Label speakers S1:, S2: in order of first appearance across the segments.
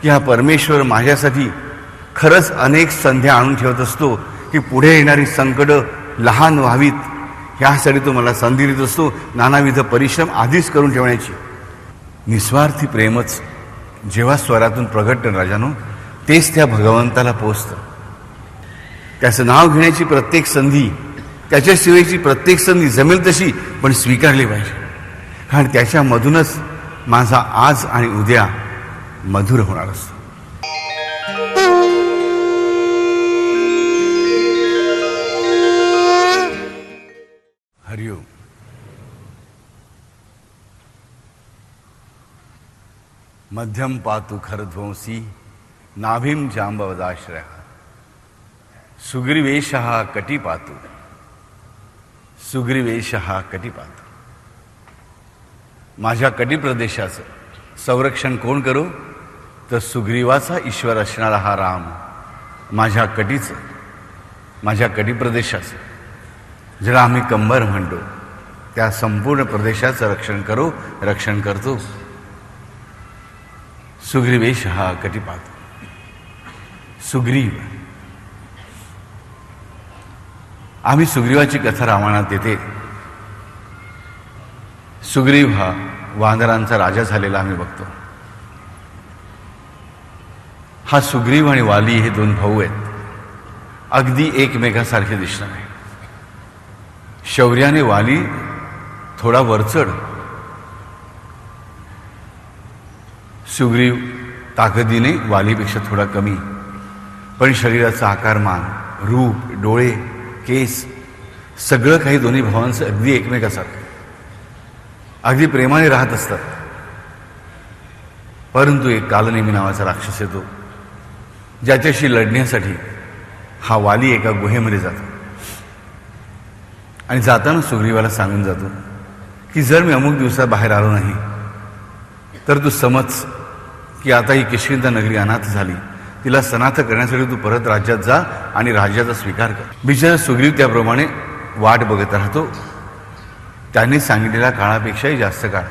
S1: की हा परमेश्वर माझ्यासाठी खरंच अनेक संध्या आणून ठेवत असतो, की पुढे येणारी संकटं लहान व्हावीत ह्यासाठी तो मला संधी देत असतो, नानाविध परिश्रम आधीच करून ठेवण्याची. निस्वार्थी प्रेमच जेव्हा स्वरातून प्रगटतं राजानो, तेच त्या भगवंताला पोचतं. त्याचं नाव घेण्याची प्रत्येक संधी, त्याच्याशिवायची प्रत्येक संधी जमेल तशी पण स्वीकारली पाहिजे, कारण त्याच्यामधूनच माझा आज आणि उद्या मधुर होणार असतो. हरिओम. मध्यम पातु खरध्वंसी नाभिम जांबवदाश्रय सुग्रीवेशः कटी पातु सुग्रीवेशः कटी पातु. माझ्या कटी प्रदेशाचं संरक्षण कोण करो, तर सुग्रीवाचा ईश्वर असणारा हा राम माझ्या कटीचं, माझ्या कटी प्रदेशाचं, ज्याला आम्ही कंबर म्हणतो, त्या संपूर्ण प्रदेशाचं रक्षण करो, रक्षण करतो. सुग्रीवेशः कटी पातु. सुग्रीव, आम्ही सुग्रीवाची कथा रामायणात येते. सुग्रीव हा वानरांचा राजा झालेला आम्ही बघतो. हा सुग्रीव आणि वाली हे दोन भाऊ आहेत, अगदी एकमेकासारखे दिसणार आहे. शौर्याने वाली थोडा वरचढ, सुग्रीव ताकदीने वालीपेक्षा थोडा कमी, पण शरीराचा आकारमान, रूप, डोळे, केस सगळं काही दोन्ही भावांचं अगदी एकमेकासारखं, अगदी प्रेमाने राहत असतात. परंतु एक कालनेमी नावाचा राक्षस येतो, ज्याच्याशी लढण्यासाठी हा वाली एका गुहेमध्ये जातो आणि जाताना सुग्रीवाला सांगून जातो की जर मी अमुक दिवसात बाहेर आलो नाही तर तू समज की आता ही किष्किंधा नगरी अनाथ झाली, तिला सनाथ करण्यासाठी तू परत राज्यात जा आणि राज्याचा स्वीकार कर. बिचारा सुग्रीव त्याप्रमाणे वाट बघत राहतो. त्यांनी सांगितलेल्या काळापेक्षाही जास्त काळ.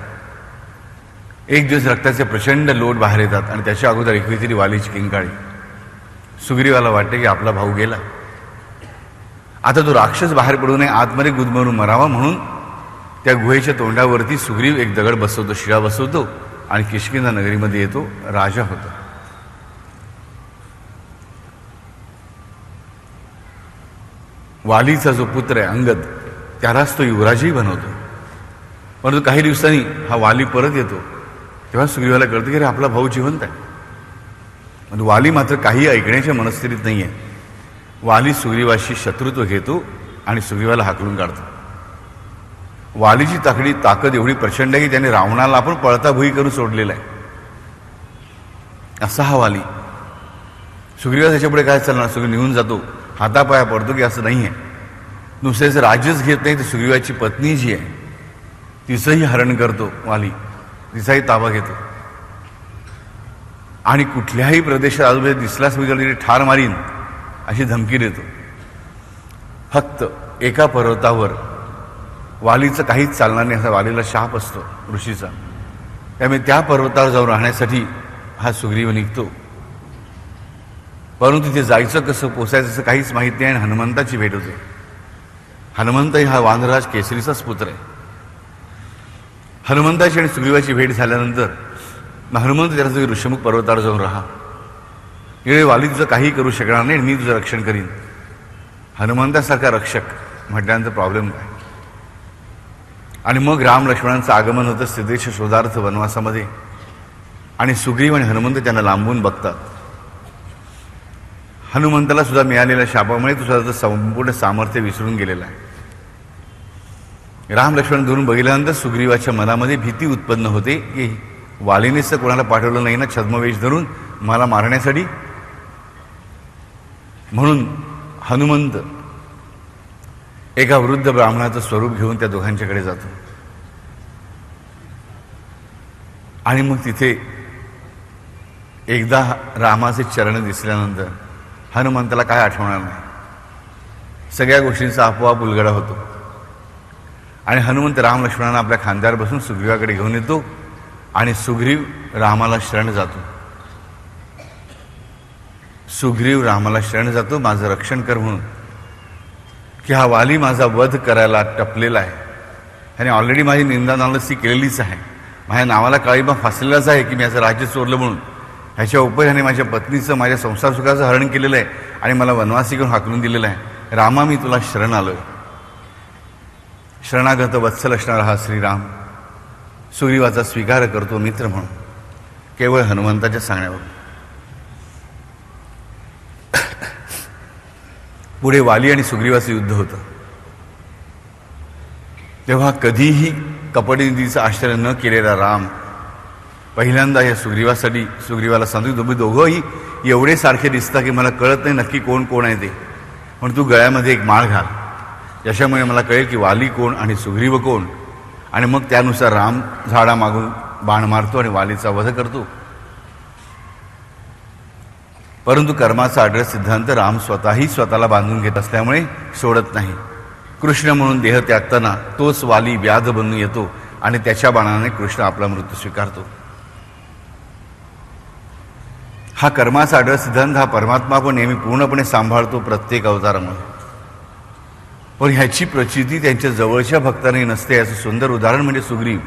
S1: एक दिवस रक्ताचे प्रचंड लोट बाहेर येतात आणि त्याच्या अगोदर एकवी तरी वालीची किंकाळी. सुग्रीवाला वाटते की आपला भाऊ गेला, आता तो राक्षस बाहेर पडू नये, आतमध्ये गुदमरून मरावा म्हणून त्या गुहेच्या तोंडावरती सुग्रीव एक दगड बसवतो, शिळा बसवतो आणि किष्किंधा नगरीमध्ये येतो. राजा होतो. वालीचा जो पुत्र आहे अंगद, त्यालाच तो युवराजही बनवतो. परंतु काही दिवसांनी हा वाली परत येतो, तेव्हा सुग्रीवाला कळतं की अरे आपला भाऊ जिवंत आहे. पण वाली मात्र काही ऐकण्याच्या मनस्थितीत नाही आहे. वाली सुग्रीवाशी शत्रुत्व घेतो आणि सुग्रीवाला हाकलून काढतो. वालीची ताकद एवढी प्रचंड आहे की त्याने रावणाला आपण पळता भुई करून सोडलेला आहे. असा हा वाली. सुग्रीवा त्याच्यापुढे काय चालणार, सुग्रीव निघून जातो, हातापाया पडतो की असं नाही आहे. दुसऱ्याचं राज्यच घेत नाही, तर सुग्रीवाची पत्नी जी आहे तिचंही हरण करतो वाली, तिचाही ताबा घेतो आणि कुठल्याही प्रदेशात आजूबाजूला दिसलाच मी तरी ठार मारीन अशी धमकी देतो. फक्त एका पर्वतावर वालीचं काहीच चालणार नाही असा वालीला शाप असतो ऋषीचा. त्यामुळे त्या पर्वतावर जाऊन राहण्यासाठी हा सुग्रीव निघतो. परंतु तिथे जायचं कसं, पोचायचं असं काहीच माहीत नाही आणि हनुमंताची भेट होते. हनुमंतही हा वानरराज केसरीचाच पुत्र आहे. हनुमंताची आणि सुग्रीवाची भेट झाल्यानंतर हनुमंत त्याला ऋषमुख पर्वतावर जाऊन राहा, इकडे वाली तुझं काही करू शकणार नाही, मी तुझं रक्षण करीन. हनुमंतासारखा रक्षक म्हटल्यानंतर प्रॉब्लेम काय. आणि मग राम लक्ष्मणांचं आगमन होतं सीतेच्या शोधार्थ वनवासामध्ये आणि सुग्रीव आणि हनुमंत त्यांना लांबून बघतात. हनुमंताला सुद्धा मिळालेल्या शापामुळे तुझं संपूर्ण सामर्थ्य विसरून गेलेलं आहे. राम लक्ष्मण धरून बघितल्यानंतर सुग्रीवाच्या मनामध्ये भीती उत्पन्न होते की वालीनेच तर कोणाला पाठवलं नाही ना छद्मवेश धरून मला मारण्यासाठी. म्हणून हनुमंत एका वृद्ध ब्राह्मणाचं स्वरूप घेऊन त्या दोघांच्याकडे जातो आणि मग तिथे एकदा रामाचे चरण दिसल्यानंतर हनुमंताला काय आठवणार नाही, सगळ्या गोष्टींचा आपोआप उलगडा होतो. आणि हनुमंत राम लक्ष्मणांना आपल्या खांद्यावर बसून सुग्रीवाकडे घेऊन येतो आणि सुग्रीव रामाला शरण जातो. सुग्रीव रामाला शरण जातो, माझं रक्षण कर म्हणून, की हा वाली माझा वध करायला टपलेला आहे. ह्याने ऑलरेडी माझी निंदा नालस्ती केलेलीच आहे, माझ्या नावाला काळीबा फासलेलाच आहे की मी याचं राज्य चोरलं म्हणून. ह्याच्या उपर ह्याने माझ्या पत्नीचं, माझ्या संसार सुखाचं हरण केलेलं आहे आणि मला वनवासी घेऊन हाकलून दिलेलं आहे. रामा, मी तुला शरण आलोय. शरणागत वत्सल असणारा हा श्रीराम सुग्रीवाचा स्वीकार करतो मित्र म्हणून, केवळ हनुमंताच्या सांगण्यावर. पुढे वाली आणि सुग्रीवाचं युद्ध होतं. तेव्हा कधीही कपटनीतीचा आश्रय न केलेला राम पहिल्यांदा या सुग्रीवाला सांगतो, तुम्ही दोघंही एवढे सारखे दिसता की मला कळत नाही नक्की कोण कोण आहे ते, पण तू गळ्यामध्ये एक माळ घाल, याच्यामुळे मला कळेल की वाली कोण आणि सुग्रीव कोण. आणि मग त्यानुसार राम झाडामागून बाण मारतो आणि वालीचा वध करतो. परंतु कर्माचा आढळ सिद्धांत राम स्वतःही स्वतःला बांधून घेत असल्यामुळे सोडत नाही. कृष्ण म्हणून देह त्यागताना तोच वाली व्याध बनून येतो आणि त्याच्या बाणाने कृष्ण आपला मृत्यू स्वीकारतो. हा कर्माचा आढळ सिद्धांत हा परमात्मा पण नेहमी पूर्णपणे सांभाळतो प्रत्येक अवतारामध्ये. पण ह्याची प्रचिती त्यांच्या जवळच्या भक्तांनी नसते. याचं सुंदर उदाहरण म्हणजे सुग्रीव.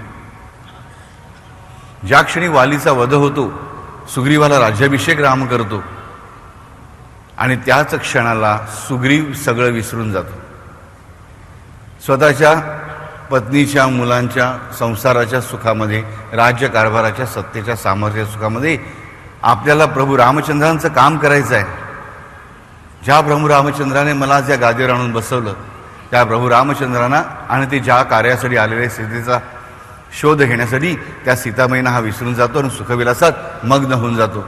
S1: ज्या क्षणी वालीचा वध होतो, सुग्रीवाला राज्याभिषेक राम करतो आणि त्याच क्षणाला सुग्रीव सगळं विसरून जातो. स्वतःच्या पत्नीच्या, मुलांच्या, संसाराच्या सुखामध्ये, राज्यकारभाराच्या, सत्तेच्या, सामर्थ्य सुखामध्ये आपल्याला प्रभू रामचंद्रांचं काम करायचं आहे. ज्या प्रभू रामचंद्राने मला ज्या गादीवर आणून बसवलं, त्या प्रभू रामचंद्रांना आणि ते ज्या कार्यासाठी आलेले सीतेचा शोध घेण्यासाठी त्या सीतामाईंना हा विसरून जातो आणि सुखविलासात मग्न होऊन जातो.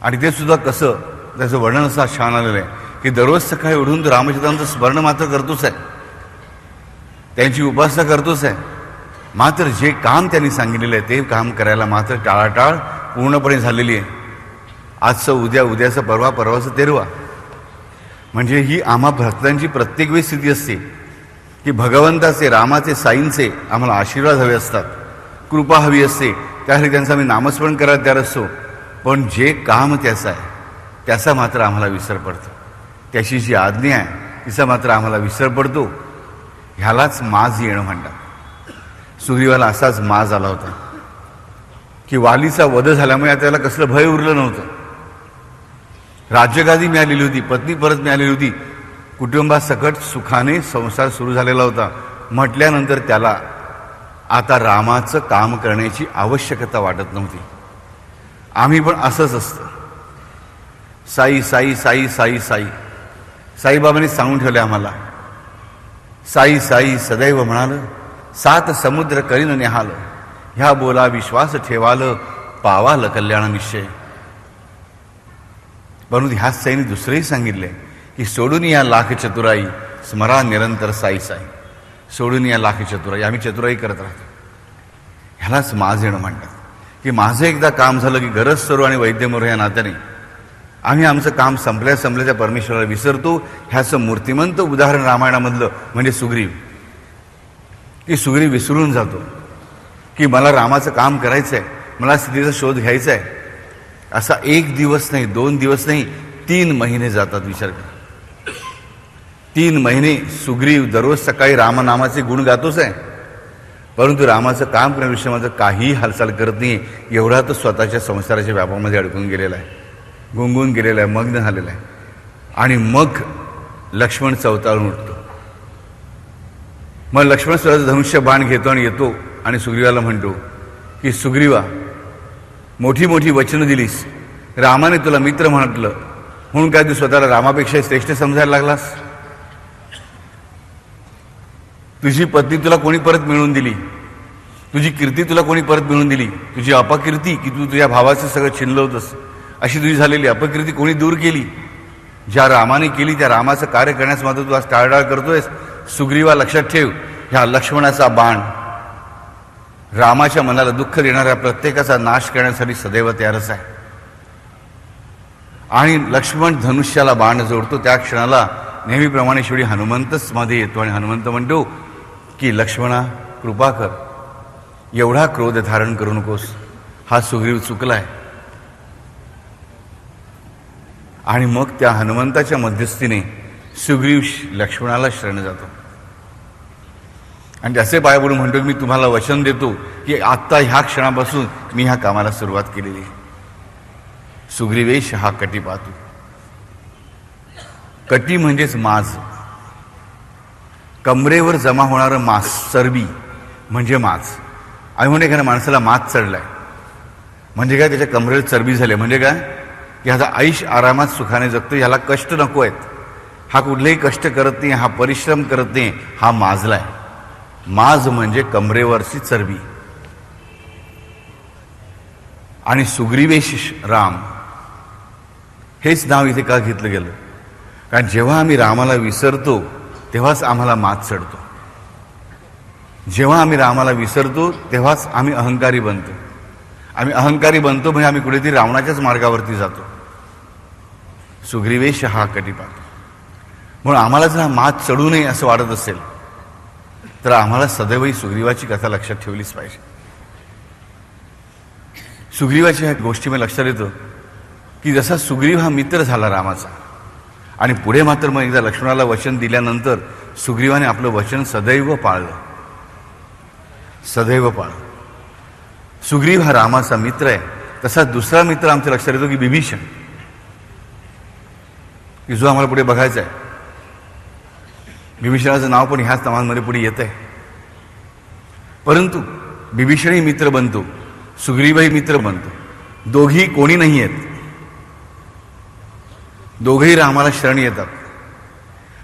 S1: आणि ते सुद्धा कसं, त्याचं वर्णन असं छान आलेलं आहे की दररोज सकाळी उठून तो रामचंद्रांचं स्मरण मात्र करतोच आहे, त्यांची उपासना करतोच आहे. मात्र जे काम त्यांनी सांगितलेलं आहे ते काम करायला मात्र टाळाटाळ पूर्णपणे झालेली आहे. आजचं उद्या, उद्याचं परवा, परवाचं तेरवा. म्हणजे ही आम्हा भक्तांची प्रत्येक वेळी स्थिती असते की भगवंताचे, रामाचे, साईंचे आम्हाला आशीर्वाद हवे असतात, कृपा हवी असते, त्यासाठी त्यांचं आम्ही नामस्मरण करायला तयार असतो. पण जे काम त्याचं आहे त्याचा मात्र आम्हाला विसर पडतो, त्याची जी आज्ञा आहे तिचा मात्र आम्हाला विसर पडतो. ह्यालाच माज येणं म्हणतात. सुग्रीवाला असाच माज आला होता की वालीचा वध झाल्यामुळे त्याला कसलं भय उरलं नव्हतं. राज्यगादी मिळालेली होती, पत्नी परत मिळालेली होती, कुटुंबासकट सुखाने संसार सुरू झालेला होता. म्हटल्यानंतर त्याला आता रामाचं काम करण्याची आवश्यकता वाटत नव्हती. आम्ही पण असंच असतं. साई साई साई साई साई साईबाबांनी सांगून ठेवले आम्हाला, साई साई सदैव म्हणाल, सात समुद्र करीन निहाल, ह्या बोला विश्वास ठेवाल, पावाल कल्याण निश्चय. परंतु ह्याच साईने दुसरेही सांगितले की सोडून या लाख चतुराई, स्मरा निरंतर साई साई. सोडून या लाख चतुराई, आम्ही चतुराई करत राहतो. ह्यालाच माज येणं म्हणतात की माझं एकदा काम झालं की गरज सरू आणि वैद्यमोर या नात्याने आम्ही आमचं काम संपल्या परमेश्वराला विसरतो. ह्याचं मूर्तिमंत उदाहरण रामायणामधलं म्हणजे सुग्रीव. की सुग्रीव विसरून जातो की मला रामाचं काम करायचं आहे, मला स्थितीचा शोध घ्यायचा आहे. असा एक दिवस नाही, 2 दिवस नाही, 3 महिने जातात. विचार करा, 3 महिने सुग्रीव दररोज सकाळी रामनामाचे गुण गातोच आहे, परंतु रामाचं काम करण्याविषयी माझं काही हालचाल करत नाही. एवढा तो स्वतःच्या संसाराच्या व्यापामध्ये अडकून गेलेला आहे, गुंगून गेलेला आहे, मग्न झालेला आहे. आणि मग लक्ष्मण चवताळून उठतो. मग लक्ष्मण स्वतःचं धनुष्य बाण घेतो आणि येतो आणि सुग्रीवाला म्हणतो की सुग्रीवा, मोठी मोठी वचनं दिलीस, रामाने तुला मित्र म्हटलं म्हणून काय तू स्वतःला रामापेक्षा श्रेष्ठ समजायला लागलास? तुझी पत्नी तुला कोणी परत मिळवून दिली, तुझी कीर्ती तुला कोणी परत मिळवून दिली, तुझी अपकीर्ती की तू तुझ्या भावाचं सगळं छिनलं होतंस, अशी तुझी झालेली अपकीर्ती कोणी दूर केली? ज्या रामाने केली त्या रामाचं कार्य करण्यास मात्र तू आज टाळाटाळ करतोयस. सुग्रीवा, लक्षात ठेव, ह्या लक्ष्मणाचा बाण रामाच्या मनाला दुःख देणाऱ्या प्रत्येकाचा नाश करण्यासाठी सदैव तयारच आहे. आणि लक्ष्मण धनुष्याला बाण जोडतो त्या क्षणाला नेहमीप्रमाणे शेवटी हनुमंतच मध्ये येतो आणि हनुमंत म्हणतो की लक्ष्मणा, कृपा कर, एवढा क्रोध धारण करू नकोस, हा सुग्रीव चुकलाय, आणि मग त्या हनुमंताच्या मध्यस्थीने सुग्रीव लक्ष्मणाला शरण जातो आणि त्याचे पाय पडून म्हणतो की मी तुम्हाला वचन देतो की आत्ता ह्या क्षणापासून मी ह्या कामाला सुरुवात केलेली आहे. सुग्रीवेश हा कटी पाहतो. कटी म्हणजेच माज, कमरेवर जमा होणारं मांस, चरबी म्हणजे माज. आम्ही म्हणतो एखाद्या माणसाला माज चढलाय म्हणजे काय, त्याच्या कमरेवर चरबी झाली म्हणजे काय की ह्याचा आयुष्य आरामात सुखाने जगतो, ह्याला कष्ट नको आहेत, हा कुठलेही कष्ट करत नाही, हा परिश्रम करत नाही, हा माजलाय. माज म्हणजे कमरेवरची चरबी. आणि सुग्रीवेश राम हेच नाव इथे का घेतलं गेलं, कारण जेव्हा आम्ही रामाला विसरतो तेव्हाच आम्हाला माज चढतो. जेव्हा आम्ही रामाला विसरतो तेव्हाच आम्ही अहंकारी बनतो. आम्ही अहंकारी बनतो म्हणजे आम्ही कुठेतरी रावणाच्याच मार्गावरती जातो. सुग्रीवेश हा कटी पाहतो. म्हणून आम्हाला जर हा माज चढू नये असं वाटत असेल तर आम्हाला सदैव सुग्रीवाची कथा लक्षात ठेवलीच पाहिजे. सुग्रीवाच्या ह्या गोष्टी मी लक्षात येतो की जसा सुग्रीव हा मित्र झाला रामाचा आणि पुढे मात्र मग एकदा लक्ष्मणाला वचन दिल्यानंतर सुग्रीवाने आपलं वचन सदैव पाळलं. सदैव पाळलं. सुग्रीव हा रामाचा मित्र आहे. तसा दुसरा मित्र आमच्या लक्षात येतो की विभीषण, की जो आम्हाला पुढे बघायचा आहे. विभीषणाचं नाव पण ह्याच नावांमध्ये पुढे येत आहे. परंतु विभीषणही मित्र बनतो, सुग्रीवही मित्र बनतो. दोघी कोणी नाही आहेत, दोघेही रामाला शरण येतात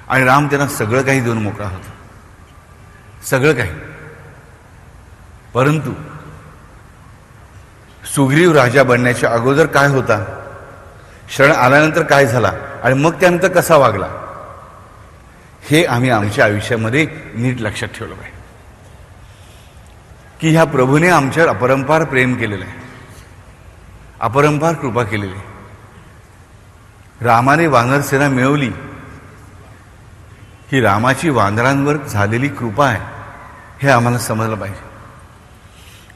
S1: आणि राम त्यांना सगळं काही देऊन मोकळा होतो, सगळं काही. परंतु सुग्रीव राजा बनण्याच्या अगोदर काय होता, शरण आल्यानंतर काय झाला आणि मग त्यानंतर कसा वागला, हे आम्ही आमच्या आयुष्यामध्ये नीट लक्षात ठेवलं पाहिजे. की ह्या प्रभूने आमच्यावर अपरंपार प्रेम केलेलं आहे, अपरंपार कृपा केलेली आहे. रामाने वानरसेना मिळवली ही रामाची वानरांवर झालेली कृपा आहे, हे आम्हाला समजलं पाहिजे.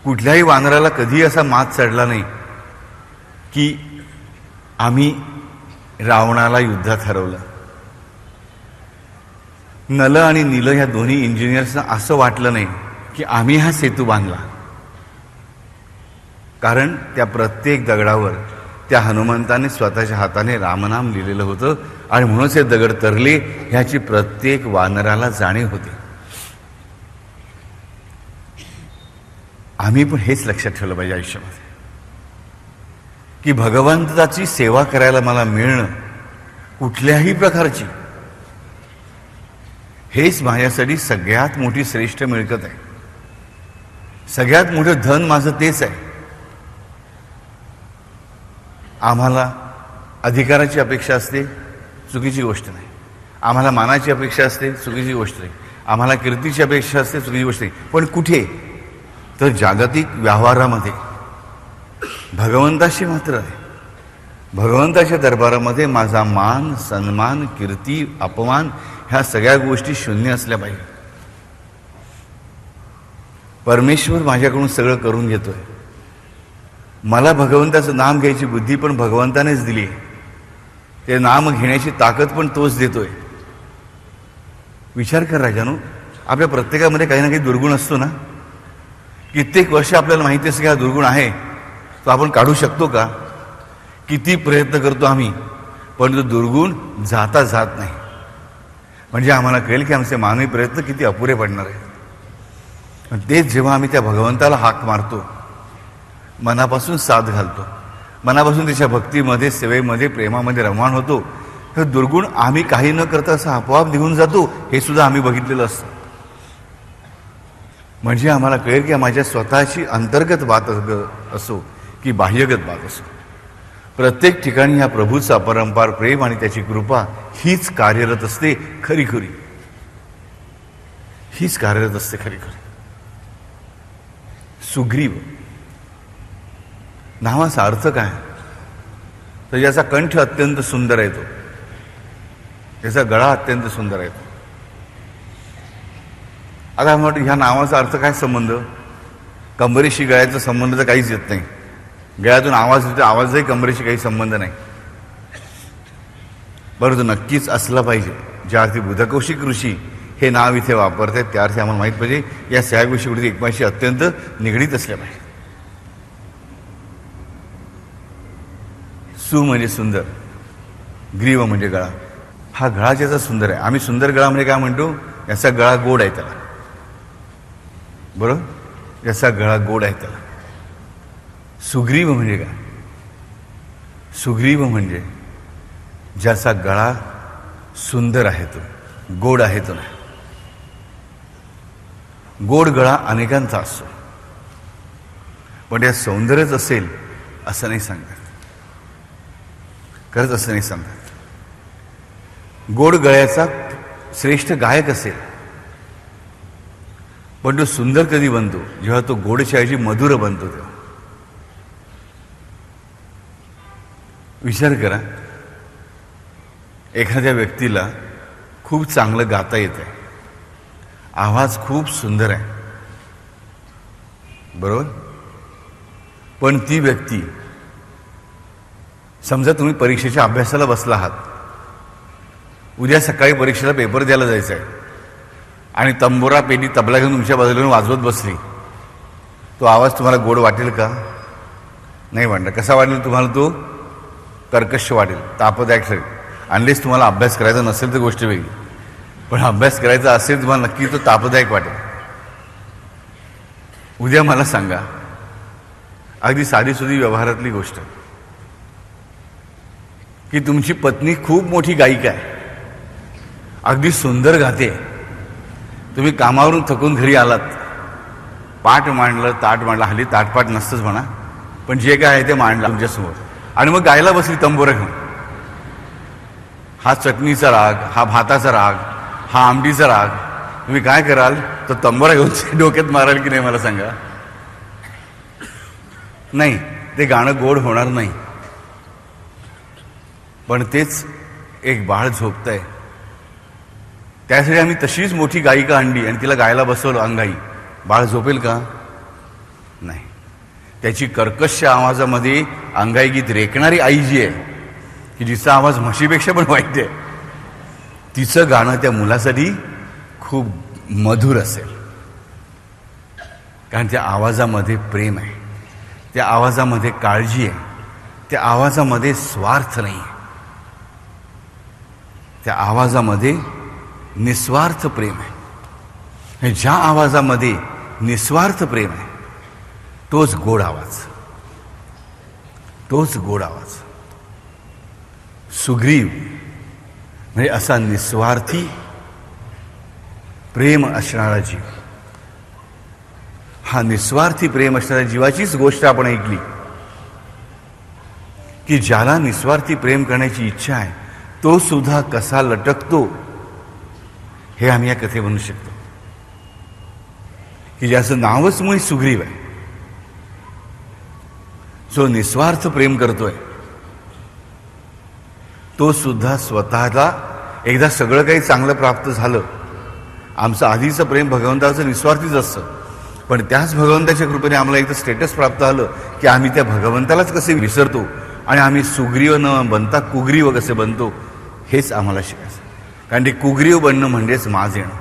S1: कुठल्याही वानराला कधी असा मात चढला नाही की आम्ही रावणाला युद्धात हरवलं. नल आणि नील ह्या दोन्ही इंजिनियर्सना असं वाटलं नाही की आम्ही हा सेतू बांधला, कारण त्या प्रत्येक दगडावर त्या हनुमंताने स्वतःच्या हाताने रामनाम लिहिलेलं होतं आणि म्हणूनच हे दगड तरले ह्याची प्रत्येक वानराला जाणीव होती. आम्ही पण हेच लक्षात ठेवलं पाहिजे आयुष्यामध्ये की भगवंताची सेवा करायला मला मिळणं कुठल्याही प्रकारची, हेच माझ्यासाठी सगळ्यात मोठी श्रेष्ठ मिळकत आहे. सगळ्यात मोठं धन माझं तेच आहे. आम्हाला अधिकाराची अपेक्षा असते, चुकीची गोष्ट नाही. आम्हाला मानाची अपेक्षा असते, चुकीची गोष्ट नाही. आम्हाला कीर्तीची अपेक्षा असते, चुकीची गोष्ट नाही. पण कुठे, तर जागतिक व्यवहारामध्ये भगवंताशी मात्र आहे. भगवंताच्या दरबारामध्ये माझा मान, सन्मान, कीर्ती, अपमान ह्या सगळ्या गोष्टी शून्य असल्या पाहिजे. परमेश्वर माझ्याकडून सगळं करून घेतोय. मला भगवंताचं नाम घ्यायची बुद्धी पण भगवंतानेच दिली आहे. ते नाम घेण्याची ताकद पण तोच देतोय. विचार कर राजानो, आपल्या प्रत्येकामध्ये काही ना काही दुर्गुण असतो ना. कित्येक वर्ष आपल्याला माहिती असं की हा दुर्गुण आहे, तो आपण काढू शकतो का? किती प्रयत्न करतो आम्ही, पण तो दुर्गुण जाता जात नाही. म्हणजे आम्हाला कळेल की आमचे मानवी प्रयत्न किती अपुरे पडणार आहेत. तेच जेव्हा आम्ही त्या भगवंताला हाक मारतो, मनापासून साथ घालतो, मनापासून त्याच्या भक्तीमध्ये, सेवेमध्ये, प्रेमामध्ये रममाण होतो, तर दुर्गुण आम्ही काही न करता असं आपोआप निघून जातो. हे सुद्धा आम्ही बघितलेलं असतं. म्हणजे आम्हाला कळेल की माझ्या स्वतःची अंतर्गत बात असो की बाह्यगत बात असो, प्रत्येक ठिकाणी ह्या प्रभूचा अपरंपार प्रेम आणि त्याची कृपा हीच कार्यरत असते खरी खरी. हीच कार्यरत असते खरी खरी. सुग्रीव नावाचा अर्थ काय, तर याचा कंठ अत्यंत सुंदर आहे, तो याचा गळा अत्यंत सुंदर आहे. आता म्हटलं ह्या नावाचा अर्थ काय संबंध, कंबरेशी गळ्याचा संबंध तर काहीच येत नाही. गळ्यातून आवाज येतो, आवाजही कंबरेशी काही संबंध नाही. परंतु नक्कीच असलं पाहिजे. ज्या अर्थी बुधकौशिक ऋषी हे नाव इथे वापरत आहेत त्या अर्थी आम्हाला माहीत पाहिजे या सगळ्या गोष्टी कुठे एकमेकांशी अत्यंत निगडीत असल्या पाहिजे. सु म्हणजे सुंदर, ग्रीव म्हणजे गळा. हा गळा ज्याचा सुंदर आहे, आम्ही सुंदर गळा म्हणजे काय म्हणतो, याचा गळा गोड आहे त्याला, बरोबर, याचा गळा गोड आहे त्याला. सुग्रीव म्हणजे काय, सुग्रीव म्हणजे ज्याचा गळा सुंदर आहे तो, गोड आहे तो नाही. गोड गळा अनेकांचा असतो, पण या सौंदर्यच असेल असं नाही सांगतात, खरंच असं नाही सांगतात. गोड गळ्याचा श्रेष्ठ गायक असेल, पण तो सुंदर कधी बनतो, जेव्हा तो गोडच्या ऐवजी मधुर बनतो तेव्हा. विचार करा, एखाद्या व्यक्तीला खूप चांगलं गाता येत आहे, आवाज खूप सुंदर आहे, बरोबर, पण ती व्यक्ती, समजा तुम्ही परीक्षेच्या अभ्यासाला बसला आहात, उद्या सकाळी परीक्षेला पेपर द्यायला जायचं आहे आणि तंबोरा पेटी तबला घेऊन तुमच्या बाजूला वाजवत बसली, तो आवाज तुम्हाला गोड वाटेल का? नाही वाटणार. कसा वाटेल तुम्हाला? तो कर्कश वाटेल, तापदायक ठरेल. अनलेस तुम्हाला अभ्यास करायचा नसेल तर गोष्ट वेगळी, पण अभ्यास करायचा असेल तुम्हाला नक्की तो तापदायक वाटेल. उद्या मला सांगा, अगदी साधीसुधी व्यवहारातली गोष्ट, की तुमची पत्नी खूप मोठी गायिका आहे, अगदी सुंदर गाते, तुम्ही कामावरून थकून घरी आलात, पाठ मांडलं, ताट मांडलं, हल्ली ताटपाट नसतंच म्हणा, पण जे काय आहे ते मांडलं तुमच्यासमोर, आणि मग गायला बसली तंबोरा घेऊन. हा चटणीचा राग, हा भाताचा राग, हा आमटीचा राग, तुम्ही काय कराल? तर तंबोरा घेऊन डोक्यात माराल की नाही मला सांगा? नाही, ते गाणं गोड होणार नाही. पण तेच एक बाळ झोपतंय, त्यासाठी आम्ही तशीच मोठी गायिका आणली आणि तिला गायला बसवलं अंगाई, बाळ झोपेल का? नाही. त्याची कर्कश आवाजामध्ये अंगाई गीत रेकणारी आई जी आहे, की जिचा आवाज म्हशीपेक्षा पण वाईट आहे, तिचं गाणं त्या मुलासाठी खूप मधुर असेल, कारण त्या आवाजामध्ये प्रेम आहे, त्या आवाजामध्ये काळजी आहे, त्या आवाजामध्ये स्वार्थ नाही आहे, त्या आवाजामध्ये निस्वार्थ प्रेम आहे. ज्या आवाजामध्ये निस्वार्थ प्रेम आहे तोच गोड आवाज, तोच गोड आवाज. सुग्रीव म्हणजे असा निस्वार्थी प्रेम असणारा जीव. हा निस्वार्थी प्रेम असणाऱ्या जीवाचीच गोष्ट आपण ऐकली, की ज्याला निस्वार्थी प्रेम करण्याची इच्छा आहे तो सुद्धा कसा लटकतो हे आम्ही या कथेमधून शिकतो, की ज्याचं नावच मुळी सुग्रीव आहे, जो निस्वार्थ प्रेम करतोय तो सुद्धा स्वतःला एकदा सगळं काही चांगलं प्राप्त झालं. आमचं आधीचं प्रेम भगवंताचं निस्वार्थीच असतं, पण त्याच भगवंताच्या कृपेने आम्हाला एकदा स्टेटस प्राप्त झालं की आम्ही त्या भगवंतालाच कसे विसरतो आणि आम्ही सुग्रीव न बनता कुग्रीव कसे बनतो हेच आम्हाला शिकायचं. कारण ते कुग्रीव बनणं म्हणजेच माज येणं.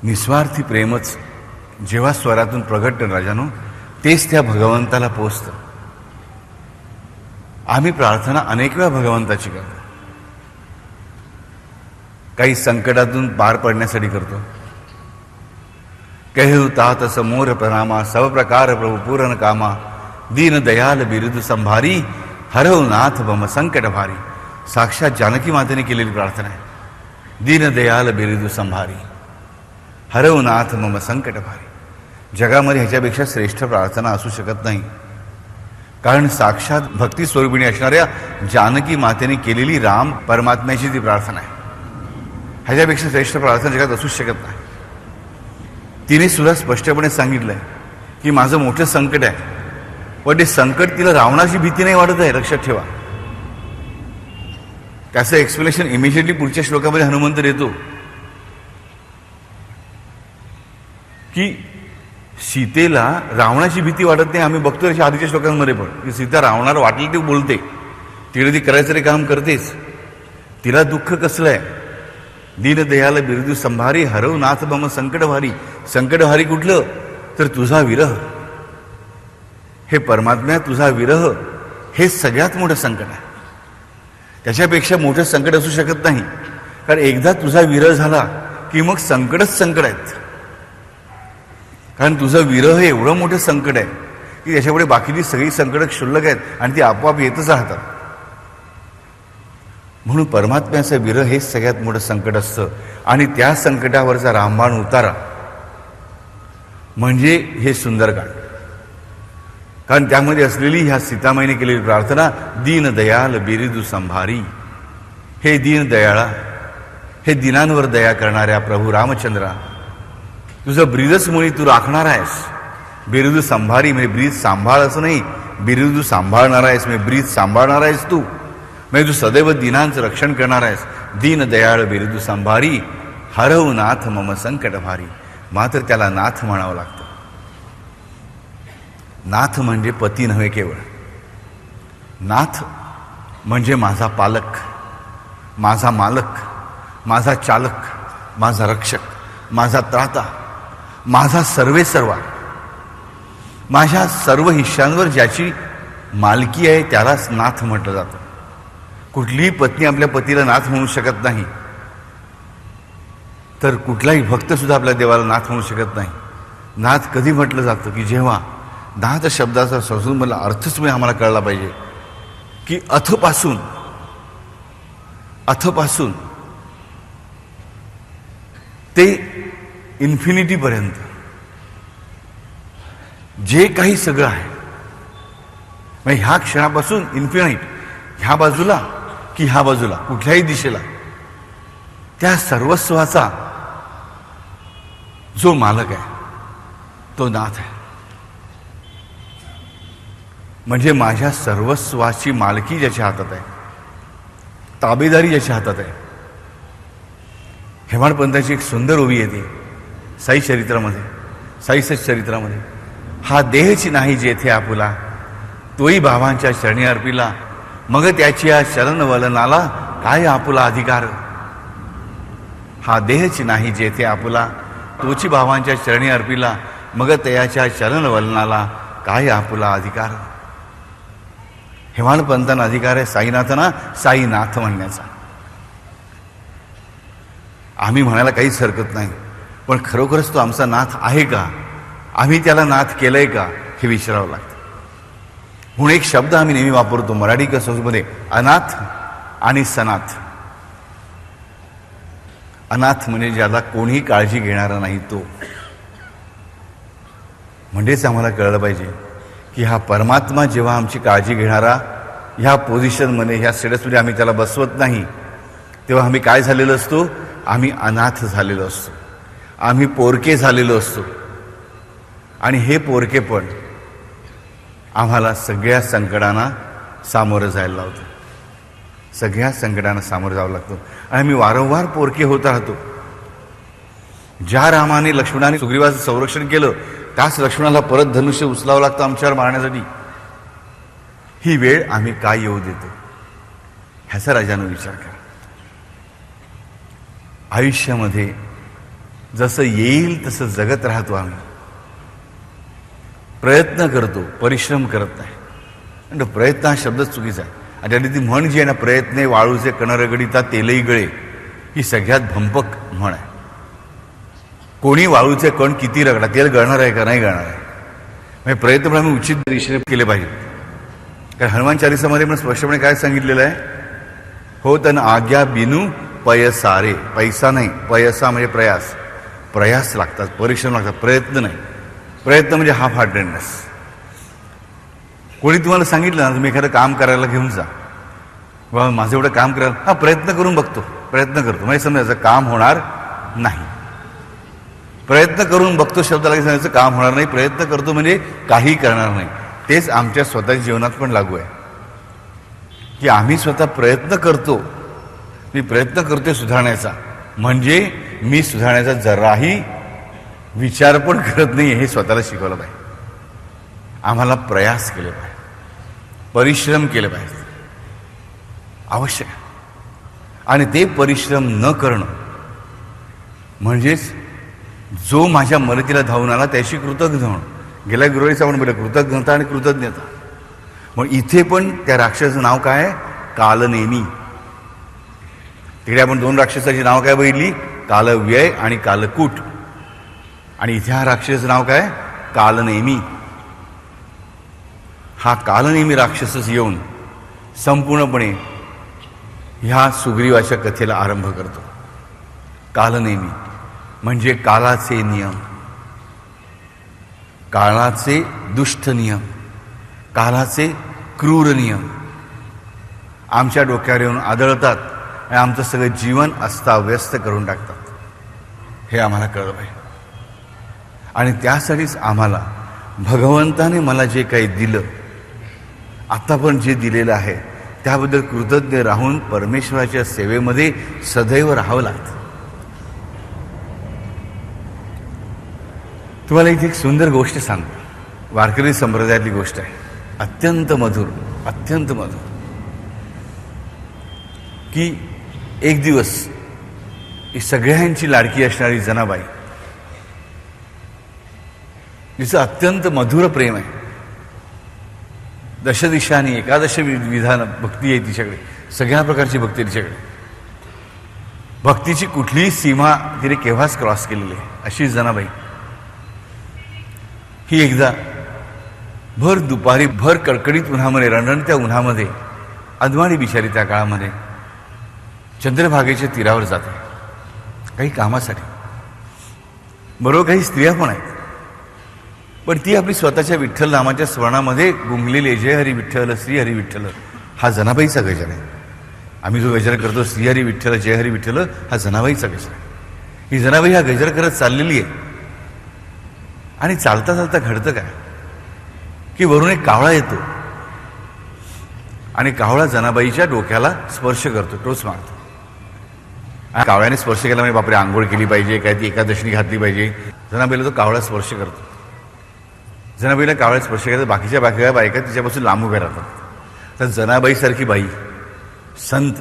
S1: निस्वार्थी प्रेमच जेव्हा स्वरातून प्रगटतं राजानो, तेच त्या भगवंताला पोचतं. आम्ही प्रार्थना अनेक वेळा भगवंताची करतो, काही संकटातून पार पडण्यासाठी करतो. कहू तात समोर प्रणामा, सब प्रकार प्रभु पूर्ण कामा, दीन दयाल बिरुद संभारी, हरव नाथ बम संकट भारी. साक्षात जानकी मातेने केलेली प्रार्थना आहे. दीन दयाल बिरुद संभारी, हरव नाथ मम संकट भारी. जगामध्ये ह्याच्यापेक्षा श्रेष्ठ प्रार्थना असू शकत नाही, कारण साक्षात भक्ती स्वरूपिणी असणाऱ्या जानकी मातेने केलेली राम परमात्म्याची ती प्रार्थना आहे. ह्याच्यापेक्षा श्रेष्ठ प्रार्थना जगात असूच शकत नाही. तिने सुद्धा स्पष्टपणे सांगितलंय की माझं मोठं संकट आहे, पण ते संकट तिला रावणाची भीती नाही वाटत आहे, लक्षात ठेवा. त्याचं एक्सप्लेनेशन इमिजिएटली पुढच्या श्लोकामध्ये हनुमंत देतो की सीतेला रावणाची भीती वाटत नाही. आम्ही बघतो त्याच्या आधीच्या श्लोकांमध्ये पण की सीता रावणाला वाटेल ते बोलते, तिला ती करायचं रे काम करतेच, तिला दुःख कसलं आहे? दीनदयाल बिरदू संभारी हरव नाथ मम संकटभारी. संकटभारी कुठलं? तर तुझा विरह. हे परमात्म्या, तुझा विरह हे सगळ्यात मोठं संकट आहे. त्याच्यापेक्षा मोठं संकट असू शकत नाही. कारण एकदा तुझा विरह झाला की मग संकटच संकट आहेत. कारण तुझं विरह हे एवढं मोठं संकट आहे की त्याच्यापुढे बाकीची सगळी संकटं क्षुल्लक आहेत आणि ती आपोआप येतच राहतात. म्हणून परमात्म्याचं विरह हेच सगळ्यात मोठं संकट असतं. आणि त्या संकटावरचा रामबाण उतारा म्हणजे हे सुंदरकांड. कारण त्यामध्ये असलेली ह्या सीतामाईने केलेली प्रार्थना, दीनदयाल बिरिदू संभारी. हे दीनदयाळा, हे दिनांवर दया करणाऱ्या प्रभू रामचंद्रा, तुझं ब्रीदच मुळी तू राखणार आहेस. बिरुदू संभारी म्हणजे ब्रीद सांभाळ असं नाही, बिरुदू सांभाळणार आहेस म्हणजे ब्रीद सांभाळणार आहेस तू, म्हणजे तू सदैव दिनांचं रक्षण करणार आहेस. दीनदयाळ बिरुदू संभारी हरव नाथ मम संकट भारी. मात्र त्याला नाथ म्हणावं लागतं. नाथ म्हणजे पती नव्हे केवळ. नाथ म्हणजे माझा पालक, माझा मालक, माझा चालक, माझा रक्षक, माझा त्राता, माझा सर्वेसर्वा. माझ्या सर्व हिश्श्यांवर ज्याची मालकी आहे त्यालाच नाथ म्हटलं जातं. कुठलीही पत्नी आपल्या पतीला नाथ म्हणू शकत नाही, तर कुठलाही भक्त सुद्धा आपल्या देवाला नाथ म्हणू शकत नाही. नाथ कधी म्हटलं जातं की जेव्हा नाथ शब्दाचा संस्कृतमधला अर्थच मी आम्हाला कळला पाहिजे की अथपासून ते इन्फिनिटीपर्यंत जे काही सगळं आहे, म्हणजे ह्या क्षणापासून इन्फिनाईट, ह्या बाजूला की ह्या बाजूला, कुठल्याही दिशेला, त्या सर्वस्वाचा जो मालक आहे तो नाथ आहे. म्हणजे माझ्या सर्वस्वाची मालकी ज्याच्या हातात आहे, ताबेदारी ज्याच्या हातात आहे. हेमाडपंताची एक सुंदर ओवी येते साई चरित्रामध्ये, साई सच्चरित्रामध्ये. हा देहची नाही जेथे आपुला, तोही भावांच्या चरणी अर्पिला, मग त्याची या चलन वलनाला काय आपुला अधिकार. हा देहची नाही जेथे आपुला, तोची भावांच्या चरणी अर्पिला, मग त्याच्या चलन वलनाला काय आपुला अधिकार. हेमाडपंतांना अधिकार आहे साईनाथांना साईनाथ म्हणण्याचा. आम्ही म्हणायला काहीच हरकत नाही, पण खरोखरच तो आमचा नाथ आहे का, आम्ही त्याला नाथ केलंय का हे विचारावं लागतं. म्हणून एक शब्द आम्ही नेहमी वापरतो मराठी संस्कृतीमध्ये, अनाथ आणि सनाथ. अनाथ म्हणजे ज्याला कोणीही काळजी घेणारा नाही तो. म्हणजेच आम्हाला कळलं पाहिजे की हा परमात्मा जेव्हा आमची काळजी घेणारा ह्या पोझिशनमध्ये, ह्या स्टेटसमध्ये आम्ही त्याला बसवत नाही, तेव्हा आम्ही काय झालेलो असतो, आम्ही अनाथ झालेलो असतो, आम्ही पोरके झालेलो असतो. आणि हे पोरकेपण आम्हाला सगळ्या संकटांना सामोरं जायला लावतं, सगळ्या संकटांना सामोरं जावं लागतं. आणि आम्ही वारंवार पोरके होत राहतो. ज्या रामाने लक्ष्मणाने सुग्रीवाचं संरक्षण केलं त्याच लक्ष्मणाला परत धनुष्य उचलावं लागतं आमच्यावर मारण्यासाठी. ही वेळ आम्ही काय येऊ देतो ह्याचा राजानं विचार करा. आयुष्यामध्ये जसं येईल तसं जगत राहतो आम्ही, प्रयत्न करतो, परिश्रम करत नाही. आणि प्रयत्न हा शब्दच चुकीचा आहे. आणि त्याने ती म्हण जी आहे ना, प्रयत्ने वाळूचे कण रगडिता तेलही गळे, ही सगळ्यात भंपक म्हण आहे. कोणी वाळूचे कण किती रगडा, तेल गळणार आहे का नाही गळणार आहे. म्हणजे प्रयत्न पण आम्ही उचित दिशेने केले पाहिजे. कारण हनुमान चालिसामध्ये पण स्पष्टपणे काय सांगितलेलं आहे, हो तन आज्ञा बिनू पयसारे. पैसा नाही, पयसा म्हणजे प्रयास. प्रयास लागतात, परिश्रम लागतात, प्रयत्न नाही. प्रयत्न म्हणजे हाफ हार्टेडनेस. कोणी तुम्हाला सांगितलं ना तुम्ही एखादं काम करायला घेऊन जा, बाबा माझं एवढं काम करायला, हा प्रयत्न करून बघतो, प्रयत्न करतो, म्हणजे समजायचं काम होणार नाही. प्रयत्न करून बघतो शब्दाला सांगायचं काम होणार नाही, प्रयत्न करतो म्हणजे काही करणार नाही. तेच आमच्या स्वतःच्या जीवनात पण लागू आहे की आम्ही स्वतः प्रयत्न करतो. मी प्रयत्न करतोय सुधारण्याचा, म्हणजे मी सुधारण्याचा जराही विचार पण करत नाही हे स्वतःला शिकवलं पाहिजे. आम्हाला प्रयास केले पाहिजे, परिश्रम केले पाहिजे. आवश्यक आहे. आणि ते परिश्रम न करणं म्हणजेच जो माझ्या मदतीला धावून आला त्याशी कृतज्ञ होणं. गेल्या गुरुवारीच आपण बोललो कृतज्ञता आणि कृतज्ञता. मग इथे पण त्या राक्षसाचं नाव काय आहे? कालनेमी. तिकडे आपण 2 राक्षसाची नाव काय बघितली? कालव्यय आणि कालकूट. आणि इथे हा राक्षसाचं नाव काय? कालनेमी. हा कालनेमी राक्षसच येऊन संपूर्णपणे ह्या सुग्रीवाच्या कथेला आरंभ करतो. कालनेमी म्हणजे कालाचे नियम, काळाचे दुष्ट नियम, कालाचे क्रूर नियम आमच्या डोक्यावर येऊन आदळतात आणि आमचं सगळं जीवन अस्ताव्यस्त करून टाकतात. हे आम्हाला कळलं पाहिजे. आणि त्यासाठीच आम्हाला भगवंताने मला जे काही दिलं, आता पण जे दिलेलं आहे त्याबद्दल कृतज्ञ राहून परमेश्वराच्या सेवेमध्ये सदैव राहावं लागतं. तुम्हाला इथे एक सुंदर गोष्ट सांगतो. वारकरी संप्रदायातली गोष्ट आहे. अत्यंत मधुर, अत्यंत मधुर. की एक दिवस ही सगळ्यांची लाडकी असणारी जनाबाई, जिचं अत्यंत मधुर प्रेम आहे, दशदिशांनी एकादश विधान भक्ती आहे तिच्याकडे, सगळ्या प्रकारची भक्ती आहे तिच्याकडे. भक्तीची कुठलीही सीमा तिने केव्हाच क्रॉस केलेली आहे अशी जनाबाई ही एकदा भर दुपारी भर कडकडीत उन्हामध्ये, रणरणत्या उन्हामध्ये, अदवाणी बिचारी त्या काळामध्ये चंद्रभागेच्या तीरावर जाते काही कामासाठी. बरोबर काही स्त्रिया पण आहेत, पण ती आपली स्वतःच्या विठ्ठल नामाच्या स्मरणामध्ये गुंगलेली आहे. जय हरी विठ्ठल, श्री हरी विठ्ठल हा जनाबाईचा गजर आहे. आम्ही जो गजर करतो श्री हरी विठ्ठल, जय हरी विठ्ठल हा जनाबाईचा गजर आहे. ही जनाबाई हा गजर करत चाललेली आहे. आणि चालता चालता घडतं काय की वरून एक कावळा येतो आणि कावळा जनाबाईच्या डोक्याला स्पर्श करतो, टोच मारतो. कावळ्याने स्पर्श केला म्हणजे बापरे आंघोळ केली पाहिजे, काय ती एकादशनी घातली पाहिजे. जनाबाईला तो कावळा स्पर्श करतो. जनाबाईला कावळ्या स्पर्श केला तर बाकीच्या बायका तिच्यापासून लांब उभ्या राहतात. तर जनाबाईसारखी बाई संत,